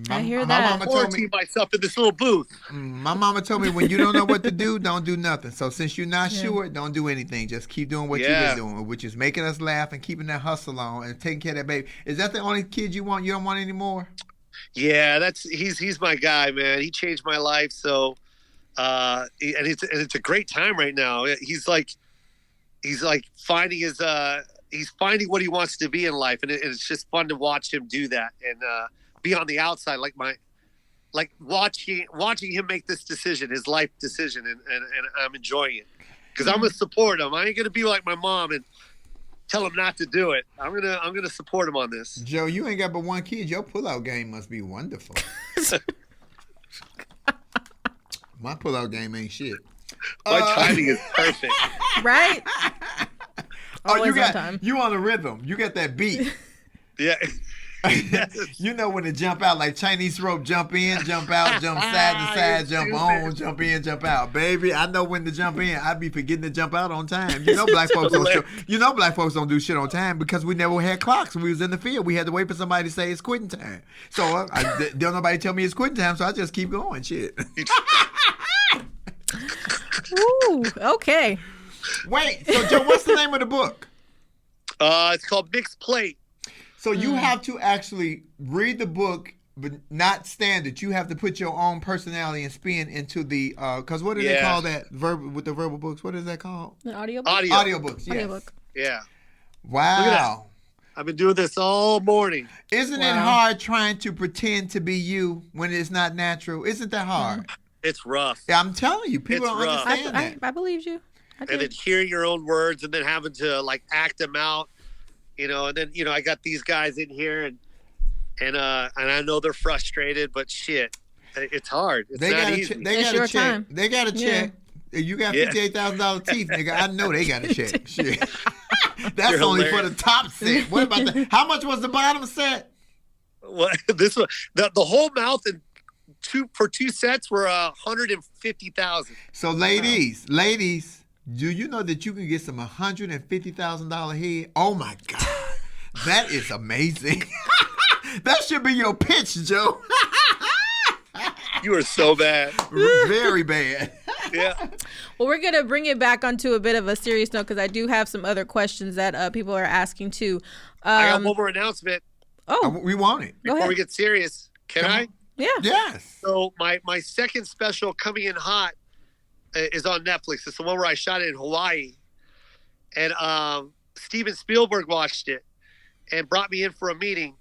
I hear my that. mama told me, myself in this little booth. my mama told me, when you don't know what to do, don't do nothing. So since you're not sure, don't do anything. Just keep doing what you've been doing, which is making us laugh and keeping that hustle on and taking care of that baby. Is that the only kid you want? You don't want any more? Yeah, he's my guy, man. He changed my life. So, and it's a great time right now. He's like finding he's finding what he wants to be in life, and it's just fun to watch him do that and be on the outside, like watching him make this decision, his life decision, and I'm enjoying it because I'm gonna support him. I ain't gonna be like my mom and tell him not to do it. I'm gonna support him on this. Joe, you ain't got but one kid. Your pullout game must be wonderful. My pullout game ain't shit. My timing is perfect. Right? You Always on time. You on the rhythm. You got that beat. Yeah. You know when to jump out like Chinese rope, jump in, jump out, jump side to side, jump on, jump in, jump out. Baby, I know when to jump in. I be forgetting to jump out on time. You know black folks don't do shit on time because we never had clocks when we was in the field. We had to wait for somebody to say it's quitting time. So don't nobody tell me it's quitting time, so I just keep going. Shit. Ooh, okay. Wait, so Joe, what's the name of the book? It's called Mixed Plate. So you have to actually read the book, but not standard. You have to put your own personality and spin into the, because what do they call that with the verbal books? What is that called? An audiobook? Audiobooks, yes. Audiobook. Yeah. Wow. I've been doing this all morning. Isn't it hard trying to pretend to be you when it's not natural? Isn't that hard? It's rough. Yeah, I'm telling you, people It's don't rough. understand that. I believe you. I And then hearing your own words and then having to like act them out, and then I got these guys in here and I know they're frustrated, but shit, it's hard. It's not easy. They got to check. They got to check. You got $58,000 teeth, nigga. I know they got to check. Shit. That's You're only hilarious. for the top set. What about the? How much was the bottom set? What this one? The whole mouth and for two sets were $150,000. So ladies, do you know that you can get some $150,000 head? Oh my God, that is amazing. That should be your pitch, Joe. You are so bad. Very bad. Yeah. Well, we're going to bring it back onto a bit of a serious note because I do have some other questions that people are asking too. I got one more announcement. Oh, We want it. go Before ahead. we get serious. Can Come I? on. Yeah. Yes. So my second special, Coming in Hot, is on Netflix. It's the one where I shot it in Hawaii. And Steven Spielberg watched it and brought me in for a meeting.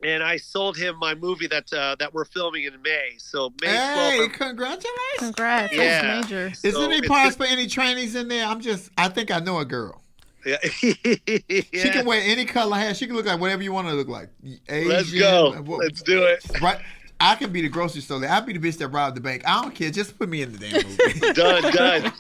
And I sold him my movie that we're filming in May. So May 12th. Hey, congratulations. Congrats. Yeah. That's major. Is So there any it's parts just- for any trainees in there? I think I know a girl. Yeah. She can wear any color hair. She can look like whatever you want to look like. Asian, Let's go. what- Let's do it. Right. I can be the grocery store lady. I'll be the bitch that robbed the bank. I don't care. Just put me in the damn movie. Done.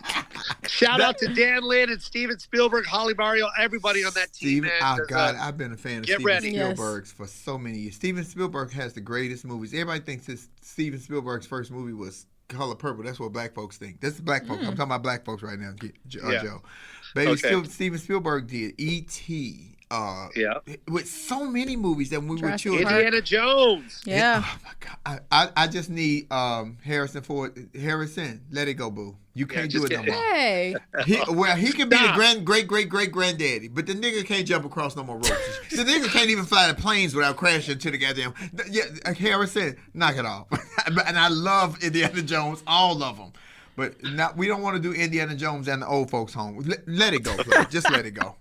Shout out to Dan Lin and Steven Spielberg, Holly Mario, everybody on that team. Steven, Man, oh 'cause, God, I've been a fan of get Steven ready. Yes. Spielberg's for so many years. Steven Spielberg has the greatest movies. Everybody thinks Steven Spielberg's first movie was Color Purple. That's what black folks think. This is black folks. I'm talking about black folks right now, Yeah. Joe. Baby, Okay. Steven Spielberg did E.T. Yeah. With so many movies that when we were Jurassic children. Park. Indiana Jones. Yeah. Oh my God. I just need Harrison Ford. Harrison, let it go, boo. You can't do just it no get- more. Hey. He can be Stop. the great granddaddy, but the nigga can't jump across no more ropes. The nigga can't even fly the planes without crashing to the goddamn. Yeah, Harrison, knock it off. And I love Indiana Jones, all of them. But we don't want to do Indiana Jones and the old folks' home. Let it go, please. Just let it go.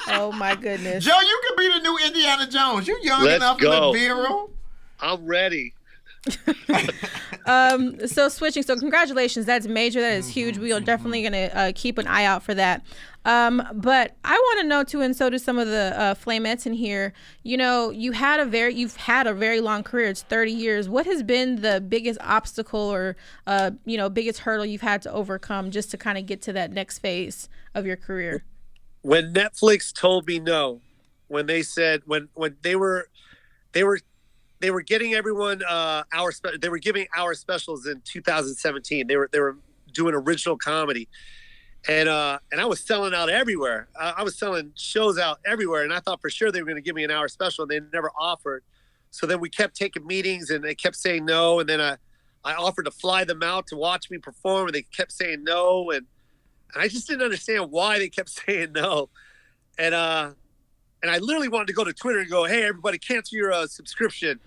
Oh my goodness. Joe, you can be the new Indiana Jones. You young Let's enough to go. look virile. I'm ready. So switching. So congratulations. That's major. That is huge. We are definitely going to keep an eye out for that. But I want to know too, and so do some of the flamettes in here. You know, you've had a very long career. It's 30 years. What has been the biggest obstacle or biggest hurdle you've had to overcome just to kind of get to that next phase of your career? When Netflix told me no, when they said when they were getting everyone they were giving our specials in 2017. They were doing original comedy, and I was selling out everywhere. I was selling shows out everywhere, and I thought for sure they were going to give me an hour special, and they never offered. So then we kept taking meetings, and they kept saying no, and then I offered to fly them out to watch me perform, and they kept saying no, and I just didn't understand why they kept saying no, and I literally wanted to go to Twitter and go, "Hey, everybody, cancel your subscription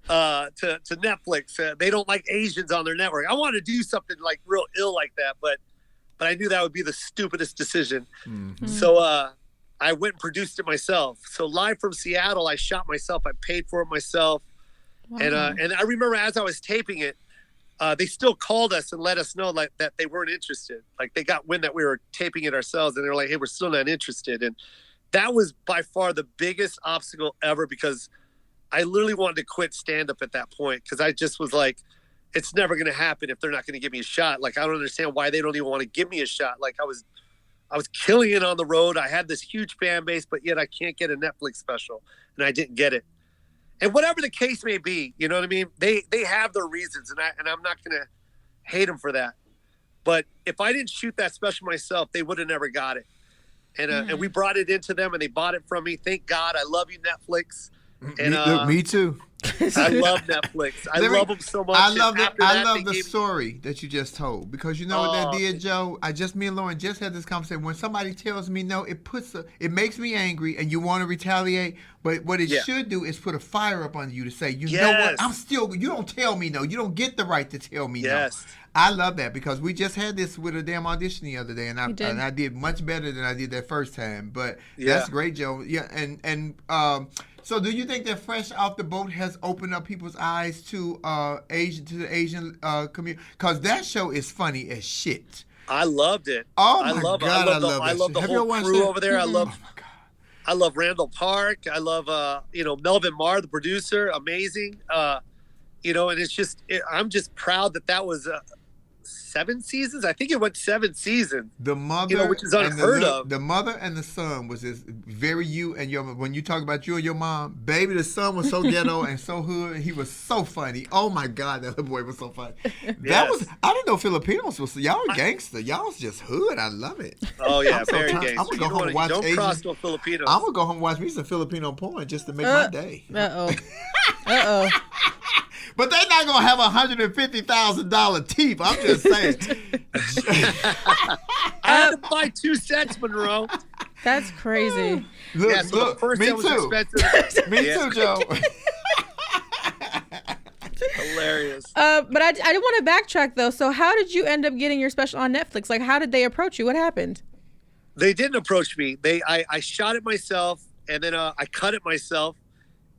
to Netflix. They don't like Asians on their network." I wanted to do something like real ill like that, but I knew that would be the stupidest decision. Mm-hmm. So I went and produced it myself. So Live from Seattle, I shot myself. I paid for it myself, Wow. and I remember as I was taping it, they still called us and let us know like that they weren't interested. Like they got wind that we were taping it ourselves, and they were like, "Hey, we're still not interested." And that was by far the biggest obstacle ever, because I literally wanted to quit stand-up at that point, because I just was like, it's never going to happen if they're not going to give me a shot. Like, I don't understand why they don't even want to give me a shot. Like, I was killing it on the road. I had this huge fan base, but yet I can't get a Netflix special, and I didn't get it. And whatever the case may be, you know what I mean? They have their reasons, and I'm not going to hate them for that. But if I didn't shoot that special myself, they would have never got it. And we brought it into them, and they bought it from me. Thank God. I love you, Netflix. And me too. I love Netflix. I love them so much. I love the story that you just told, because you know what that did, Joe? Me and Lauren just had this conversation. When somebody tells me no, it makes me angry, and you want to retaliate. But what it should do is put a fire up on you to say, you know what? You don't tell me no. You don't get the right to tell me no. I love that, because we just had this with a damn audition the other day, and I did much better than I did that first time. But that's great, Joe. Yeah, and so do you think that Fresh Off the Boat has opened up people's eyes to the Asian community? Because that show is funny as shit. I loved it. Oh my God, I love the whole crew over there. Mm-hmm. I love Randall Park. I love Melvin Marr, the producer, amazing. And it's just I'm just proud that was 7 seasons. I think it went 7 seasons. The mother, which is unheard of. The mother and the son was this very you and your. When you talk about you and your mom, baby, the son was so ghetto and so hood. He was so funny. Oh my God, that little boy was so funny. That was. I didn't know Filipinos was. Y'all were gangster. Y'all was just hood. I love it. Oh yeah, very gangster. I'm gonna go home and watch Don't Asian. cross no Filipinos. I'm gonna go home and watch me some Filipino porn just to make my day. But they're not gonna have $150,000 teeth. I'm just saying. I had to buy 2 sets, Monroe. That's crazy. Look, the first me set was too. expensive. Me too, Joe. Hilarious. But I didn't want to backtrack though. So how did you end up getting your special on Netflix? Like, how did they approach you? What happened? They didn't approach me. I shot it myself, and then I cut it myself.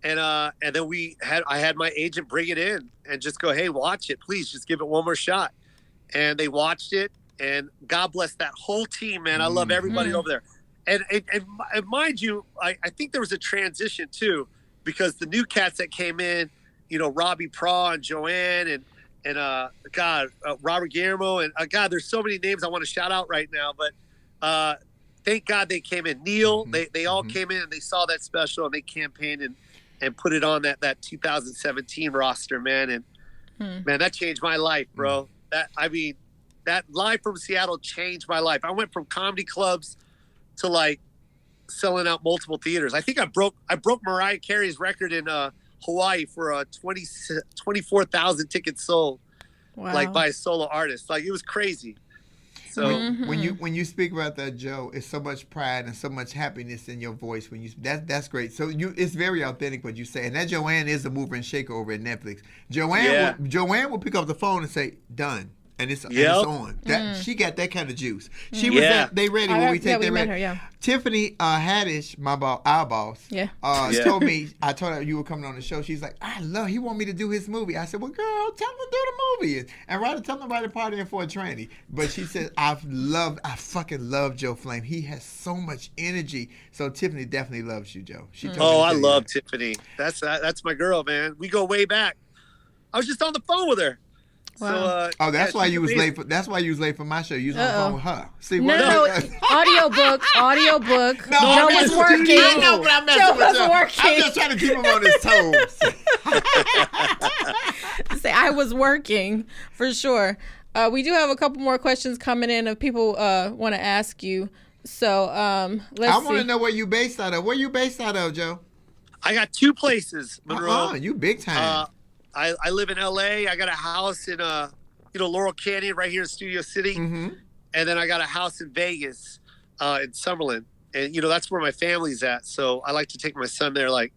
And then I had my agent bring it in and just go, hey, watch it, please, just give it one more shot. And they watched it, and God bless that whole team, man. I love everybody over there. And mind you, I think there was a transition too, because the new cats that came in, Robbie Praw and Joanne and Robert Guillermo and God, there's so many names I want to shout out right now, but thank God they came in. Neil, they all came in and they saw that special and they campaigned and put it on that 2017 roster, man. And man, that changed my life, bro. That Live from Seattle changed my life. I went from comedy clubs to like selling out multiple theaters. I think I broke Mariah Carey's record in Hawaii for 24,000 tickets sold, like by a solo artist. Like, it was crazy. So when you speak about that, Joe, it's so much pride and so much happiness in your voice when you that's great. So it's very authentic what you say. And that Joanne is the mover and shaker over at Netflix. Joanne will pick up the phone and say, done. And it's on. She got that kind of juice. She was at They Ready when we take They Ready. Tiffany Haddish, our boss, told me, I told her you were coming on the show. She's like, he want me to do his movie. I said, well, girl, tell him to do the movie. And tell him to write a part in for a tranny. But she said, I fucking love Joe Flame. He has so much energy. So Tiffany definitely loves you, Joe. She told me I love Tiffany. That's my girl, man. We go way back. I was just on the phone with her. Wow. So, that's why you was late. That's why you was late for my show. You was on the phone with her. See, no, audiobook. No, Joe was working. I know, but I'm messing with Joe. Working. I'm just trying to keep him on his toes. Say I was working for sure. We do have a couple more questions coming in of people want to ask you. So let's see. I want to know where you based out of. Where you based out of, Joe? I got 2 places, Monroe. You big time. I live in LA. I got a house in Laurel Canyon right here in Studio City. Mm-hmm. And then I got a house in Vegas, in Summerlin. And that's where my family's at. So I like to take my son there like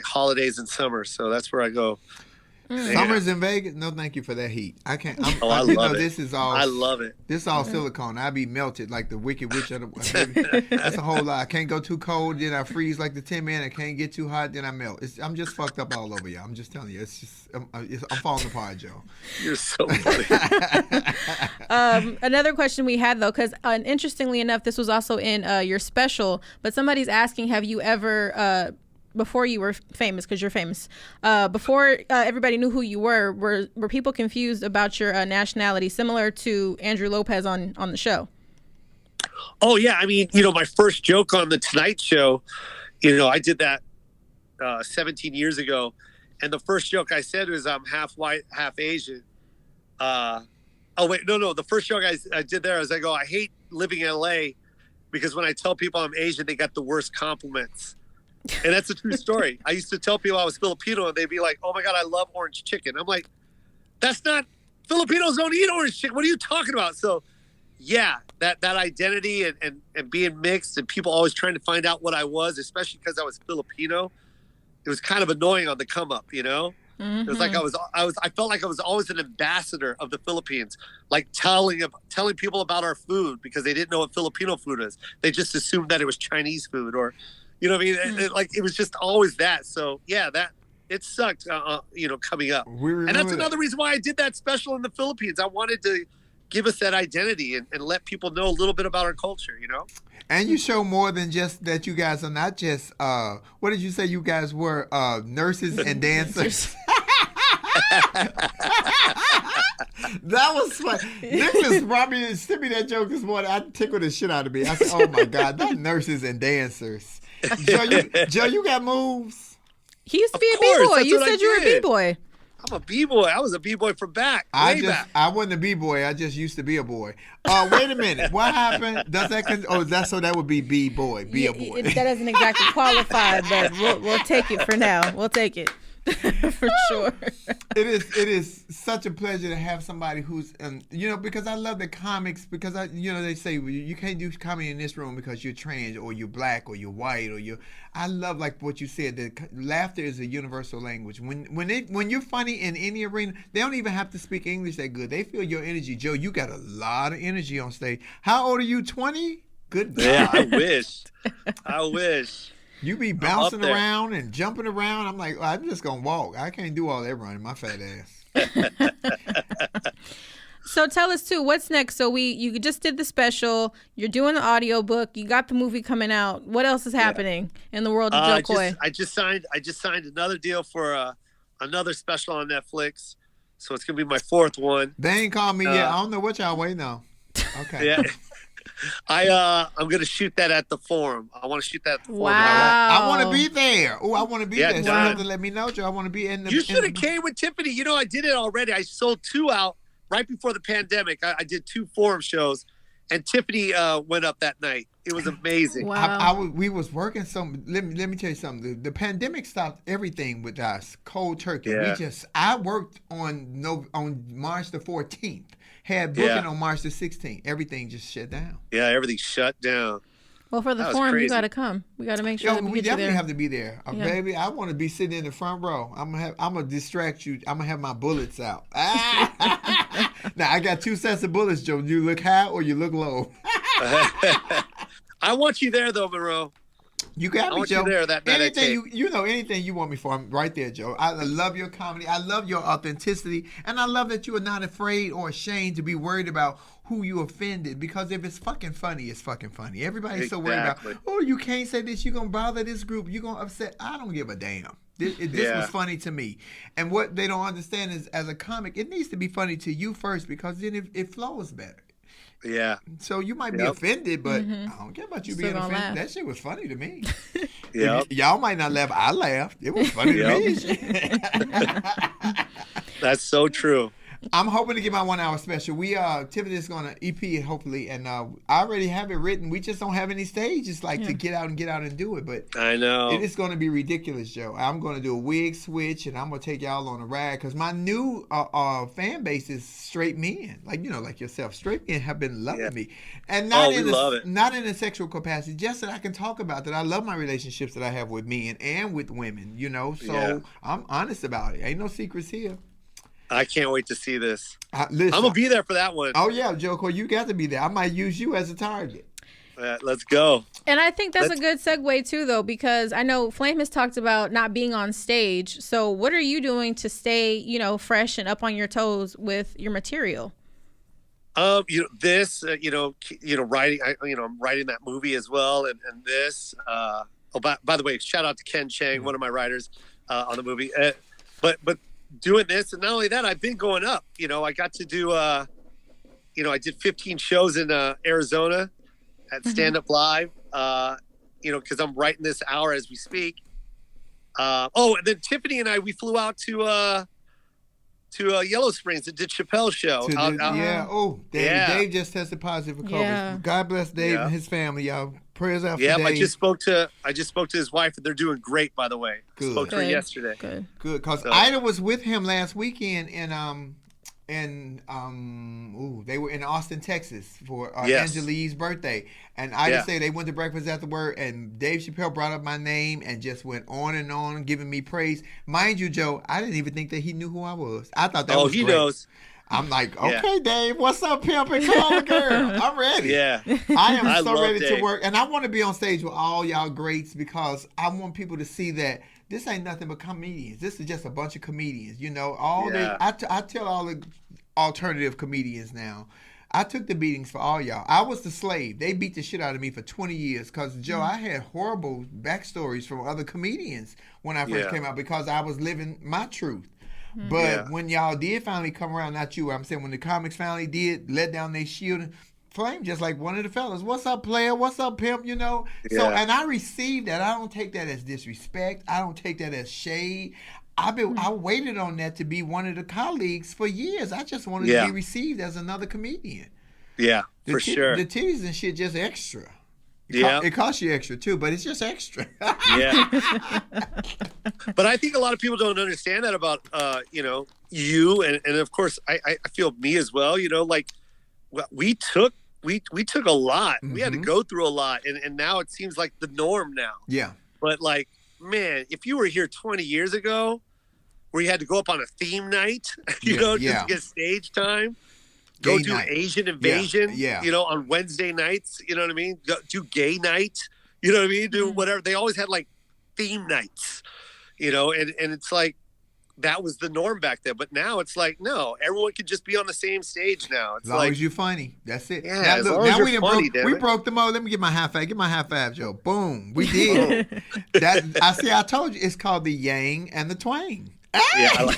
holidays in summer. So that's where I go. Summers in Vegas? No, thank you for that heat. I can't. I love it. This is all. I love it. This is all silicone. I be melted like the Wicked Witch of the. That's a whole lot. I can't go too cold, then I freeze like the Tin Man. I can't get too hot, then I melt. I'm just fucked up all over, y'all. I'm just telling you. It's just I'm falling apart, Joe. You're so funny. Another question we had though, because interestingly enough, this was also in your special. But somebody's asking, have you ever? Before you were famous, because you're famous, before everybody knew who you were people confused about your nationality, similar to Andrew Lopez on the show? Oh, yeah. I mean, my first joke on The Tonight Show, I did that 17 years ago. And the first joke I said was I'm half white, half Asian. No. The first joke I did there is I go, I hate living in L.A. because when I tell people I'm Asian, they got the worst compliments. And that's a true story. I used to tell people I was Filipino and they'd be like, oh my God, I love orange chicken. I'm like, that's not, Filipinos don't eat orange chicken. What are you talking about? So yeah, that identity and being mixed and people always trying to find out what I was, especially because I was Filipino, it was kind of annoying on the come up, Mm-hmm. It was like I felt like I was always an ambassador of the Philippines, like telling people about our food because they didn't know what Filipino food is. They just assumed that it was Chinese food or, you know what I mean? It was just always that. So yeah, it sucked, coming up. And that's another reason why I did that special in the Philippines. I wanted to give us that identity and let people know a little bit about our culture, And you show more than just that. You guys are not just, what did you say you guys were? Nurses and dancers. That was fun. Nicholas brought me, sent me that joke this morning. I tickled the shit out of me. I said, oh my God, not nurses and dancers. Joe, you got moves? He used to be a B-boy. You said you were a B-boy. I'm a B-boy. I was a B-boy from back. I wasn't a B-boy. I just used to be a boy. Wait a minute. What happened? Does that so that would be B-boy, be a boy. That doesn't exactly qualify, but we'll take it for now. We'll take it. For sure. It is such a pleasure to have somebody who's because I love the comics because they say you can't do comedy in this room because you're trans or you're black or you're white or I love like what you said, that laughter is a universal language. When you're funny in any arena, they don't even have to speak English that good. They feel your energy. Joe, you got a lot of energy on stage. How old are you? 20? Good God. Yeah, I wish. You be bouncing around and jumping around. I'm like, I'm just going to walk. I can't do all that running, my fat ass. So tell us, too, what's next? So you just did the special. You're doing the audiobook. You got the movie coming out. What else is happening in the world of Jo Koy? I just signed another deal for another special on Netflix. So it's going to be my fourth one. They ain't called me yet. I don't know what y'all waiting on. Okay. Yeah. I'm gonna shoot that at the Forum. I want to shoot that at the Forum. Wow. I want to be there. Oh, I want to be there. So you have to let me know, Joe. I want to be in the. You should have came with Tiffany. I did it already. I sold 2 out right before the pandemic. I did 2 Forum shows, and Tiffany went up that night. It was amazing. Wow. We was working let me tell you something. The pandemic stopped everything with us. Cold turkey. Yeah. I worked on March the 14th. Had booking on March the 16th. Everything just shut down. Yeah, everything shut down. Well, for the Forum, you got to come. We got to make sure that we definitely there. have to be there. Baby, I want to be sitting in the front row. I'm gonna distract you. I'm gonna have my bullets out. Now I got 2 sets of bullets, Joe. You look high or you look low. I want you there though, Monroe. You got me, Joe. You there that night. Anything you want me for, I'm right there, Joe. I love your comedy. I love your authenticity, and I love that you are not afraid or ashamed to be worried about who you offended. Because if it's fucking funny, it's fucking funny. Everybody's so worried about, you can't say this. You're gonna bother this group. You're gonna upset. I don't give a damn. This was funny to me, and what they don't understand is, as a comic, it needs to be funny to you first, because then it flows better. Yeah. So you might be offended, but I don't care about you being offended. Laugh. That shit was funny to me. Yeah. Y'all might not laugh. I laughed. It was funny to me. That's so true. I'm hoping to get my 1 hour special. We Tiffany's gonna EP it hopefully, and I already have it written. We just don't have any stages to get out and do it. But I know it is gonna be ridiculous, Joe. I'm gonna do a wig switch, and I'm gonna take y'all on a ride because my new fan base is straight men, like yourself. Straight men have been loving me, and not in a sexual capacity, just that I can talk about that. I love my relationships that I have with men and with women. So I'm honest about it. Ain't no secrets here. I can't wait to see this. Listen, I'm gonna be there for that one. Oh yeah, Jo Koy, you got to be there. I might use you as a target. Let's go. And I think that's a good segue too, though, because I know Flame has talked about not being on stage. So what are you doing to stay, fresh and up on your toes with your material? Writing. I'm writing that movie as well, and this. By the way, shout out to Ken Chang, one of my writers on the movie. But doing this, and not only that, I've been going up. I got to do. I did 15 shows in Arizona at Stand Up Live. Because I'm writing this hour as we speak. And then Tiffany and I, we flew out to Yellow Springs and did Chappelle's show. Dave just tested positive for COVID. Yeah. God bless Dave and his family, y'all. Prayers out for Dave. I just spoke to his wife, and they're doing great, by the way. Good. Spoke to her yesterday. Good. Because Ida was with him last weekend they were in Austin, Texas for Angelique's birthday. And Ida said they went to breakfast afterward, and Dave Chappelle brought up my name and just went on and on, giving me praise. Mind you, Joe, I didn't even think that he knew who I was. I thought that was great. Knows. I'm like, okay, Dave, what's up, pimp? And call a girl. I'm ready. Yeah. I am so ready Dave. to work. And I want to be on stage with all y'all greats because I want people to see that this ain't nothing but comedians. This is just a bunch of comedians. I tell all the alternative comedians now, I took the beatings for all y'all. I was the slave. They beat the shit out of me for 20 years because, Joe, I had horrible backstories from other comedians when I first came out because I was living my truth. But when y'all did finally come around, not you, I'm saying when the comics finally did let down their shield, Flame just like one of the fellas, what's up, player? What's up, pimp? So, and I received that. I don't take that as disrespect. I don't take that as shade. I waited on that to be one of the colleagues for years. I just wanted to be received as another comedian. Yeah, for sure. The titties and shit just extra. It costs you extra too, but it's just extra. Yeah. But I think a lot of people don't understand that about you and of course I feel me as well. We took a lot. We had to go through a lot, and now it seems like the norm now. Yeah. But man, if you were here 20 years ago, where you had to go up on a theme night, just to get stage time. Go do Asian Invasion, on Wednesday nights. You know what I mean? Do gay night. You know what I mean? Do whatever. They always had theme nights, and it's that was the norm back then. But now it's no, everyone can just be on the same stage now. It's as long as you're funny. That's it. Yeah, as long as you're funny, we broke the mold. Let me get my high five. Get my high five, Joe. Boom. We did. I told you it's called the yang and the twang. Yeah, I like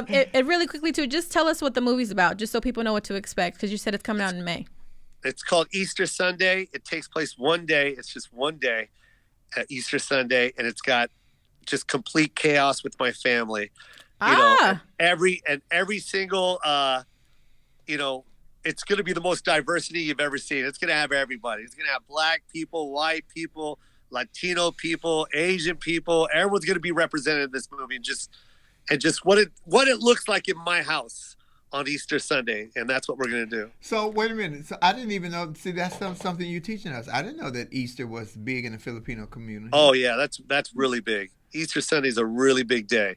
it. It really quickly too, just tell us what the movie's about, just so people know what to expect, because you said it's coming out in May. It's called Easter Sunday. It takes place one day. It's just one day at Easter Sunday, and it's got just complete chaos with my family. Every single it's going to be the most diversity you've ever seen. It's going to have everybody. It's going to have black people, white people, Latino people, Asian people. Everyone's going to be represented in this movie, and just what it looks like in my house on Easter Sunday, and that's what we're going to do. So wait a minute. So I didn't even know. See, that's something you're teaching us. I didn't know that Easter was big in the Filipino community. Oh yeah, that's really big. Easter Sunday is a really big day.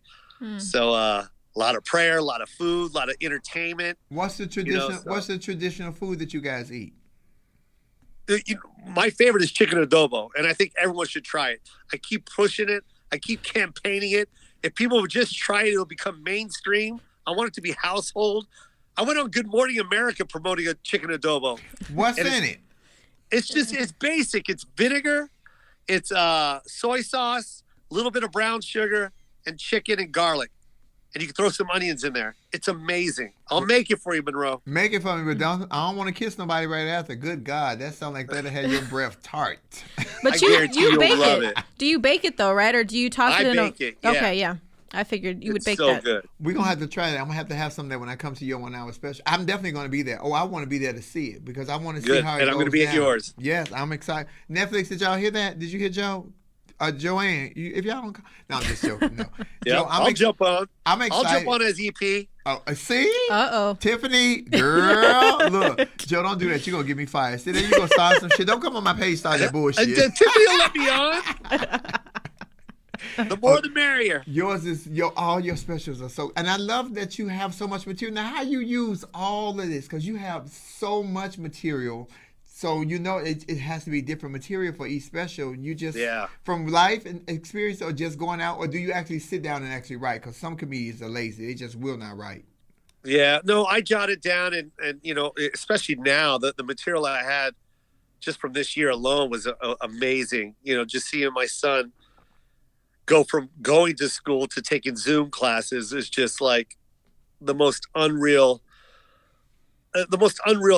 So a lot of prayer, a lot of food, a lot of entertainment. What's the tradition? What's the traditional food that you guys eat? My favorite is chicken adobo, and I think everyone should try it. I keep pushing it. I keep campaigning it. If people would just try it, it'll become mainstream. I want it to be household. I went on Good Morning America promoting a chicken adobo. What's in it? It's basic. It's vinegar, it's soy sauce, a little bit of brown sugar, and chicken and garlic. And you can throw some onions in there. It's amazing. I'll make it for you, Monroe. Make it for me, but I don't want to kiss nobody right after. Good God, that sounds like that'll have your breath tart. But you bake it. Do you bake it though, right? Or do you toss it in? I bake it. Yeah. Okay, yeah. I figured you would It's bake so that. good. We're going to have to try that. I'm going to have some there when I come to your 1 hour special. I'm definitely going to be there. Oh, I want to be there to see it because I want to see Good. how it And I'm goes going to be down. at yours. Yes, I'm excited. Netflix, did y'all hear that? Did you hear Joe? Joanne, if y'all don't, no, I'm just joking. No, Yeah, Joe, I'll jump on. I'm excited. I'll jump on as EP. Oh, see? Uh-oh. Tiffany, girl, look, Joe, don't do that. You're going to get me fired. See, then you're going to start some shit. Don't come on my page start that bullshit. Tiffany will let me on. The more the merrier. Yours is all your specials are so, and I love that you have so much material. Now, how you use all of this? Because you have so much material. So it has to be different material for each special. You just from life and experience, or just going out, or do you actually sit down and actually write? Because some comedians are lazy; they just will not write. Yeah, no, I jotted down, and especially now, the material I had just from this year alone was amazing. Just seeing my son go from going to school to taking Zoom classes is just like the most unreal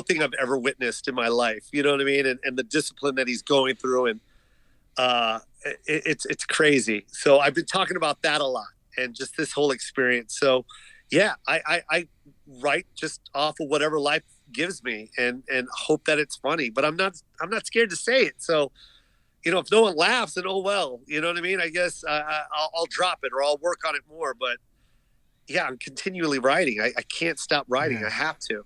thing I've ever witnessed in my life. You know what I mean? And the discipline that he's going through, and it's crazy. So I've been talking about that a lot, and just this whole experience. So yeah, I write just off of whatever life gives me, and hope that it's funny, but I'm not scared to say it. So, if no one laughs, then oh well, you know what I mean? I guess I'll drop it, or I'll work on it more. But yeah, I'm continually writing. I can't stop writing. Yeah. I have to.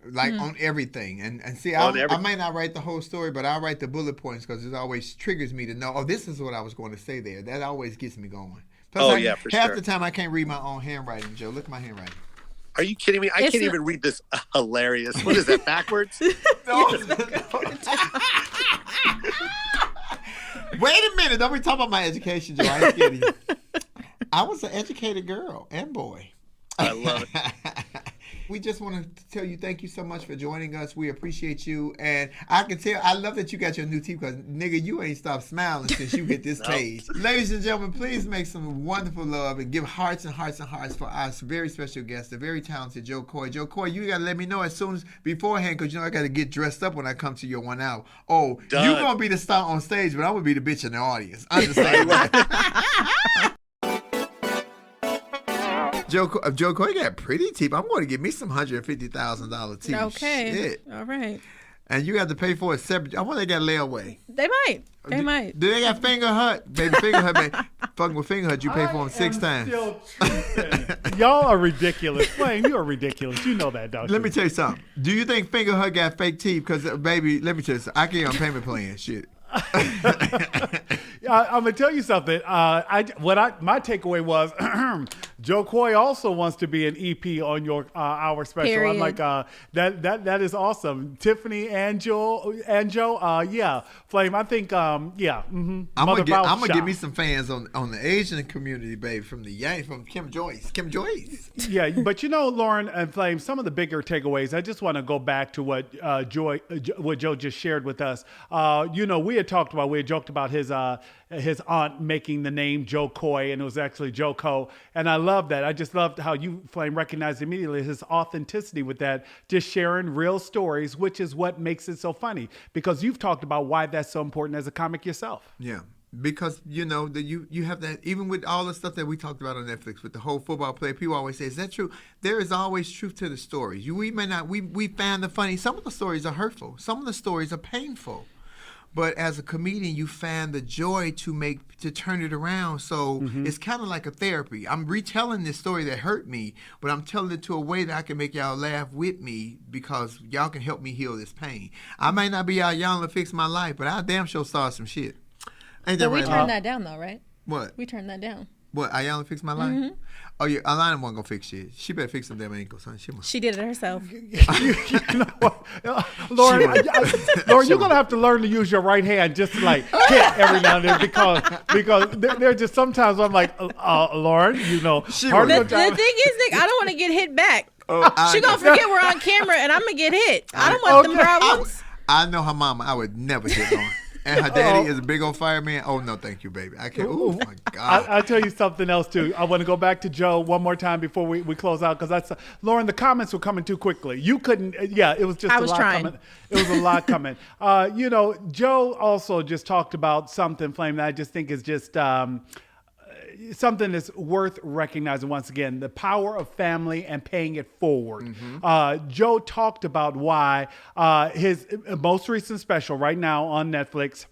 Like on everything. And see, I might not write the whole story, but I'll write the bullet points because it always triggers me to know, oh, this is what I was going to say there. That always gets me going. Plus, for half sure. the time I can't read my own handwriting, Joe. Look at my handwriting. Are you kidding me? I can't even read this. Hilarious. What is that, backwards? No. Wait a minute. Don't be talking about my education, Joe. I ain't scared of you. I was an educated girl and boy. I love it. We just want to tell you thank you so much for joining us. We appreciate you. And I can tell, I love that you got your new teeth because, nigga, you ain't stopped smiling since you hit this stage. Ladies and gentlemen, please make some wonderful love and give hearts and hearts and hearts for our very special guest, the very talented Jo Koy. Jo Koy, you got to let me know as soon as beforehand because, I got to get dressed up when I come to your 1 hour. Oh, Done. You're going to be the star on stage, but I'm going to be the bitch in the audience. Understand that? Jo Koy got pretty teeth. I'm going to give me some $150,000 teeth. Okay. Shit. All right. And you have to pay for it separate. I wonder they got layaway. They might. They might. Do they got Finger Hut? Baby, Finger Hut, baby. Fucking with Finger Hut, you pay for them 6 times. Y'all are ridiculous. Flame, you are ridiculous. You know that, don't you? Let me tell you something. Do you think Finger Hut got fake teeth? Because, baby, let me tell you something. I get on payment plan. Shit. I'm gonna tell you something. My takeaway was Jo Koy also wants to be an EP on your our special. Period. I'm like that is awesome. Tiffany and Joe, yeah, Flame. I think yeah. Mm-hmm. I'm gonna get me some fans on the Asian community, baby, from Kim Joyce. Yeah, but Lauren and Flame, some of the bigger takeaways. I just want to go back to what Joe just shared with us. We had joked about his aunt making the name Jo Koy, and it was actually Jo Koy. And I love that. I just loved how you, Flame, recognized immediately his authenticity with that, just sharing real stories, which is what makes it so funny. Because you've talked about why that's so important as a comic yourself. Yeah. Because, you have that, even with all the stuff that we talked about on Netflix, with the whole football player, people always say, is that true? There is always truth to the stories. We find the funny. Some of the stories are hurtful. Some of the stories are painful. But as a comedian, you find the joy to turn it around. So It's kind of like a therapy. I'm retelling this story that hurt me, but I'm telling it to a way that I can make y'all laugh with me because y'all can help me heal this pain. I might not be out y'all to fix my life, but I damn sure start some shit. Ain't that But we right? turned that down, though, right? What? We turned that down. What? Ayala fix my life? Mm-hmm. Oh yeah, Alana wasn't gonna fix shit. She better fix them damn ankles, huh? She did it herself. You know what? Lauren, you're gonna have to learn to use your right hand just to like hit every now and then because there are just sometimes I'm like, Lauren, The thing is, Nick, I don't want to get hit back. She gonna forget we're on camera and I'm gonna get hit. I don't want them problems. I know her mama. I would never hit on. And her daddy is a big old fireman. Oh, no, thank you, baby. I can't. Oh, my God. I'll tell you something else, too. I want to go back to Joe one more time before we close out because Lauren, the comments were coming too quickly. You couldn't. Yeah, it was just a lot coming. It was a lot coming. Joe also just talked about something, Flame, that I just think is just something that's worth recognizing once again, the power of family and paying it forward. Jo talked about why his most recent special right now on Netflix,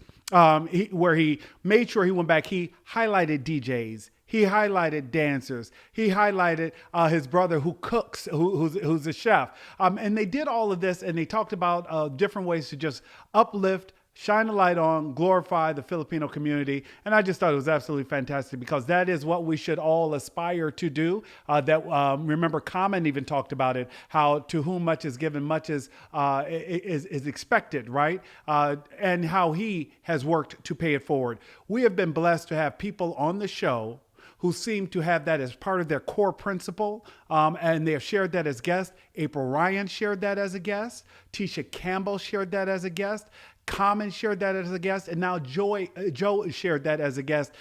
where he made sure he went back, he highlighted DJs. He highlighted dancers. He highlighted his brother who cooks, who's a chef. And they did all of this, and they talked about different ways to just uplift, shine a light on, glorify the Filipino community. And I just thought it was absolutely fantastic because that is what we should all aspire to do. Remember, Gorman even talked about it, how to whom much is given, much is expected, right? And how he has worked to pay it forward. We have been blessed to have people on the show who seem to have that as part of their core principle, and they have shared that as guests. April Ryan shared that as a guest. Tisha Campbell shared that as a guest. Gorman shared that as a guest, and now Jo shared that as a guest,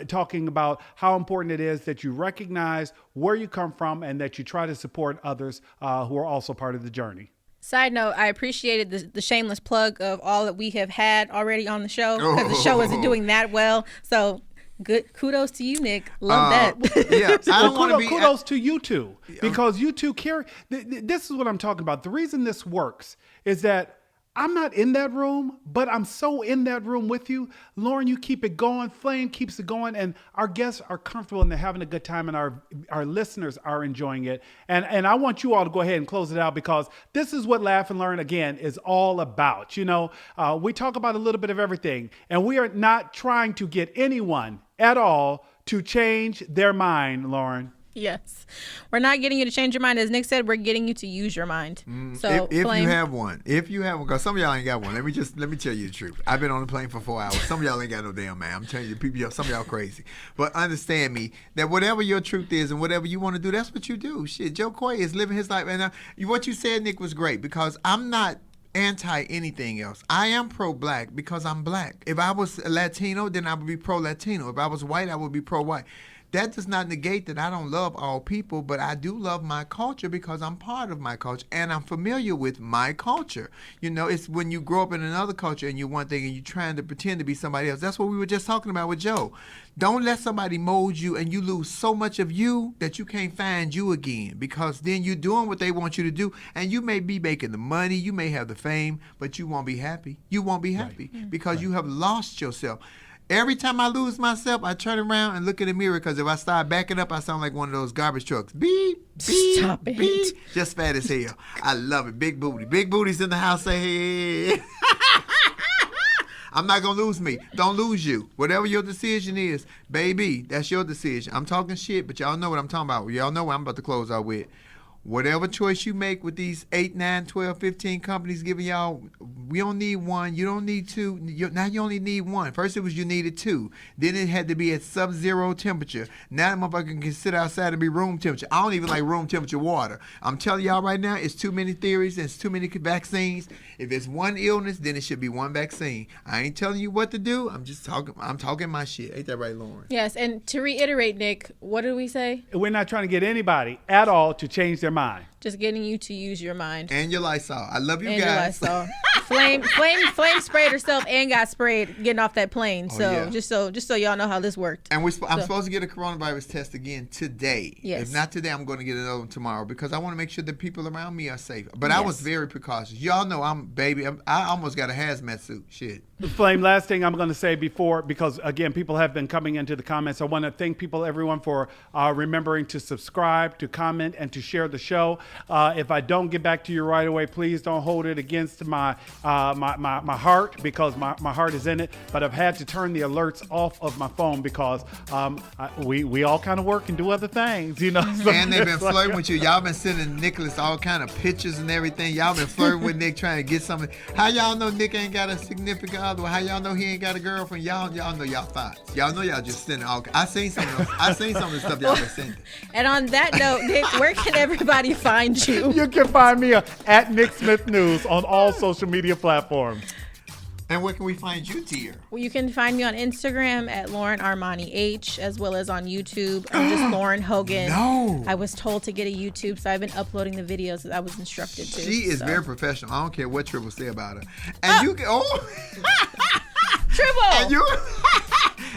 talking about how important it is that you recognize where you come from and that you try to support others who are also part of the journey. Side note, I appreciated the shameless plug of all that we have had already on the show because the show isn't doing that well. So good kudos to you, Nick. Love that. Yeah, I don't want to be. Kudos to you two because you two carry. This is what I'm talking about. The reason this works is that I'm not in that room, but I'm so in that room with you. Lauren, you keep it going. Flame keeps it going. And our guests are comfortable and they're having a good time and our listeners are enjoying it. And I want you all to go ahead and close it out because this is what Laugh and Learn, again, is all about. You know, we talk about a little bit of everything and we are not trying to get anyone at all to change their mind, Lauren. Yes. We're not getting you to change your mind. As Nick said, we're getting you to use your mind. So if you have one, because some of y'all ain't got one. Let me tell you the truth. I've been on the plane for 4 hours. Some of y'all ain't got no damn man. I'm telling you, people, some of y'all crazy. But understand me that whatever your truth is and whatever you want to do, that's what you do. Shit, Jo Koy is living his life. And what you said, Nick, was great because I'm not anti anything else. I am pro-black because I'm black. If I was Latino, then I would be pro-Latino. If I was white, I would be pro-white. That does not negate that I don't love all people, but I do love my culture because I'm part of my culture and I'm familiar with my culture. You know, it's when you grow up in another culture and you're one thing and you're trying to pretend to be somebody else. That's what we were just talking about with Jo. Don't let somebody mold you and you lose so much of you that you can't find you again because then you're doing what they want you to do and you may be making the money, you may have the fame, but you won't be happy. You won't be happy because you have lost yourself. Every time I lose myself, I turn around and look in the mirror because if I start backing up, I sound like one of those garbage trucks. Beep, beep, Stop it. beep. Just fat as hell. I love it. Big booty. Big booties in the house. Say, hey. I'm not going to lose me. Don't lose you. Whatever your decision is, baby, that's your decision. I'm talking shit, but y'all know what I'm talking about. Y'all know what I'm about to close out with. Whatever choice you make with these 8, 9, 12, 15 companies giving y'all, we don't need one. You don't need two. Now you only need one. First it was you needed two. Then it had to be at sub-zero temperature. Now the motherfucker can sit outside and be room temperature. I don't even like room temperature water. I'm telling y'all right now, it's too many theories. It's too many vaccines. If it's one illness, then it should be one vaccine. I ain't telling you what to do. I'm just talking. I'm talking my shit. Ain't that right, Lauren? Yes, and to reiterate, Nick, what did we say? We're not trying to get anybody at all to change their mind. Just getting you to use your mind. And your Lysol. I love you and guys. Your Lysol. Flame sprayed herself and got sprayed getting off that plane. Just so y'all know how this worked. And I'm supposed to get a coronavirus test again today. Yes. If not today, I'm going to get another one tomorrow because I want to make sure the people around me are safe. But I was very precautious. Y'all know I almost got a hazmat suit. Shit. Flame, last thing I'm going to say because again, people have been coming into the comments. I want to thank everyone for remembering to subscribe, to comment, and to share the show. If I don't get back to you right away, please don't hold it against my heart because my heart is in it. But I've had to turn the alerts off of my phone because we all kind of work and do other things, you know. And they've been flirting with you. Y'all been sending Nicholas all kind of pictures and everything. Y'all been flirting with Nick trying to get something. How y'all know Nick ain't got a significant other? How y'all know he ain't got a girlfriend? Y'all know y'all thoughts. Y'all know y'all just sending all. I seen some of the stuff y'all been sending. And on that note, Nick, where can everybody find you? You can find me at Nick Smith News on all social media platforms. And where can we find you, dear? Well, you can find me on Instagram at Lauren Armani H, as well as on YouTube. I'm just Lauren Hogan. No. I was told to get a YouTube, so I've been uploading the videos that I was instructed to. She is very professional. I don't care what Triple say about her. And you can Triple.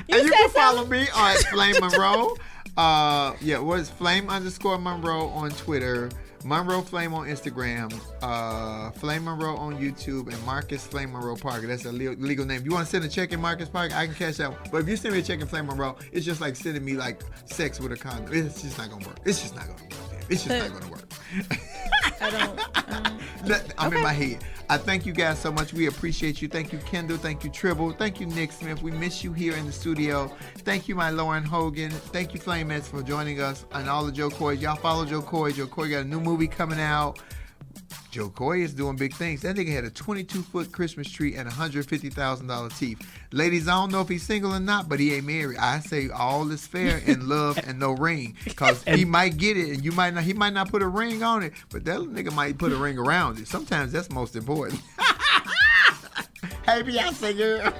And you can follow me on Flame Monroe. What is Flame_Monroe on Twitter, Monroe Flame on Instagram, Flame Monroe on YouTube, and Marcus Flame Monroe Parker. That's a legal name. If you want to send a check in Marcus Parker, I can cash out. But if you send me a check in Flame Monroe, it's just like sending me like sex with a condom. It's just not gonna work. It's just not gonna work. It's just not gonna work. I'm in my head. I thank you guys so much. We appreciate you. Thank you, Kendall. Thank you, Tribble. Thank you, Nick Smith. We miss you here in the studio. Thank you, my Lauren Hogan. Thank you, Flameheads, for joining us, and all the Jo Koys. Y'all follow Jo Koy. Jo Koy got a new movie coming out. Jo Koy is doing big things. That nigga had a 22-foot Christmas tree and $150,000 teeth. Ladies, I don't know if he's single or not, but he ain't married. I say all is fair in love and no ring, because he might get it and you might not. He might not put a ring on it, but that nigga might put a ring around it. Sometimes that's most important. Hey, Beyonce girl.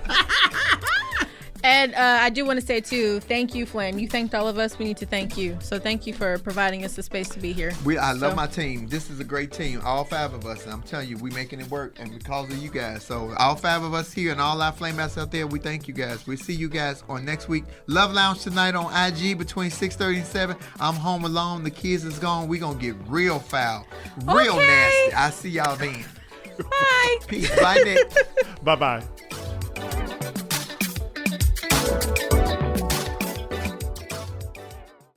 And I do want to say, too, thank you, Flame. You thanked all of us. We need to thank you. So thank you for providing us the space to be here. I love my team. This is a great team, all 5 of us. And I'm telling you, we making it work, and because of you guys. So all 5 of us here and all our Flameouts out there, we thank you guys. We'll see you guys on next week. Love Lounge tonight on IG between 6:30 and 7. I'm home alone. The kids is gone. We going to get real foul, real nasty. I see y'all then. Bye. Peace. Bye, Nick. Bye-bye.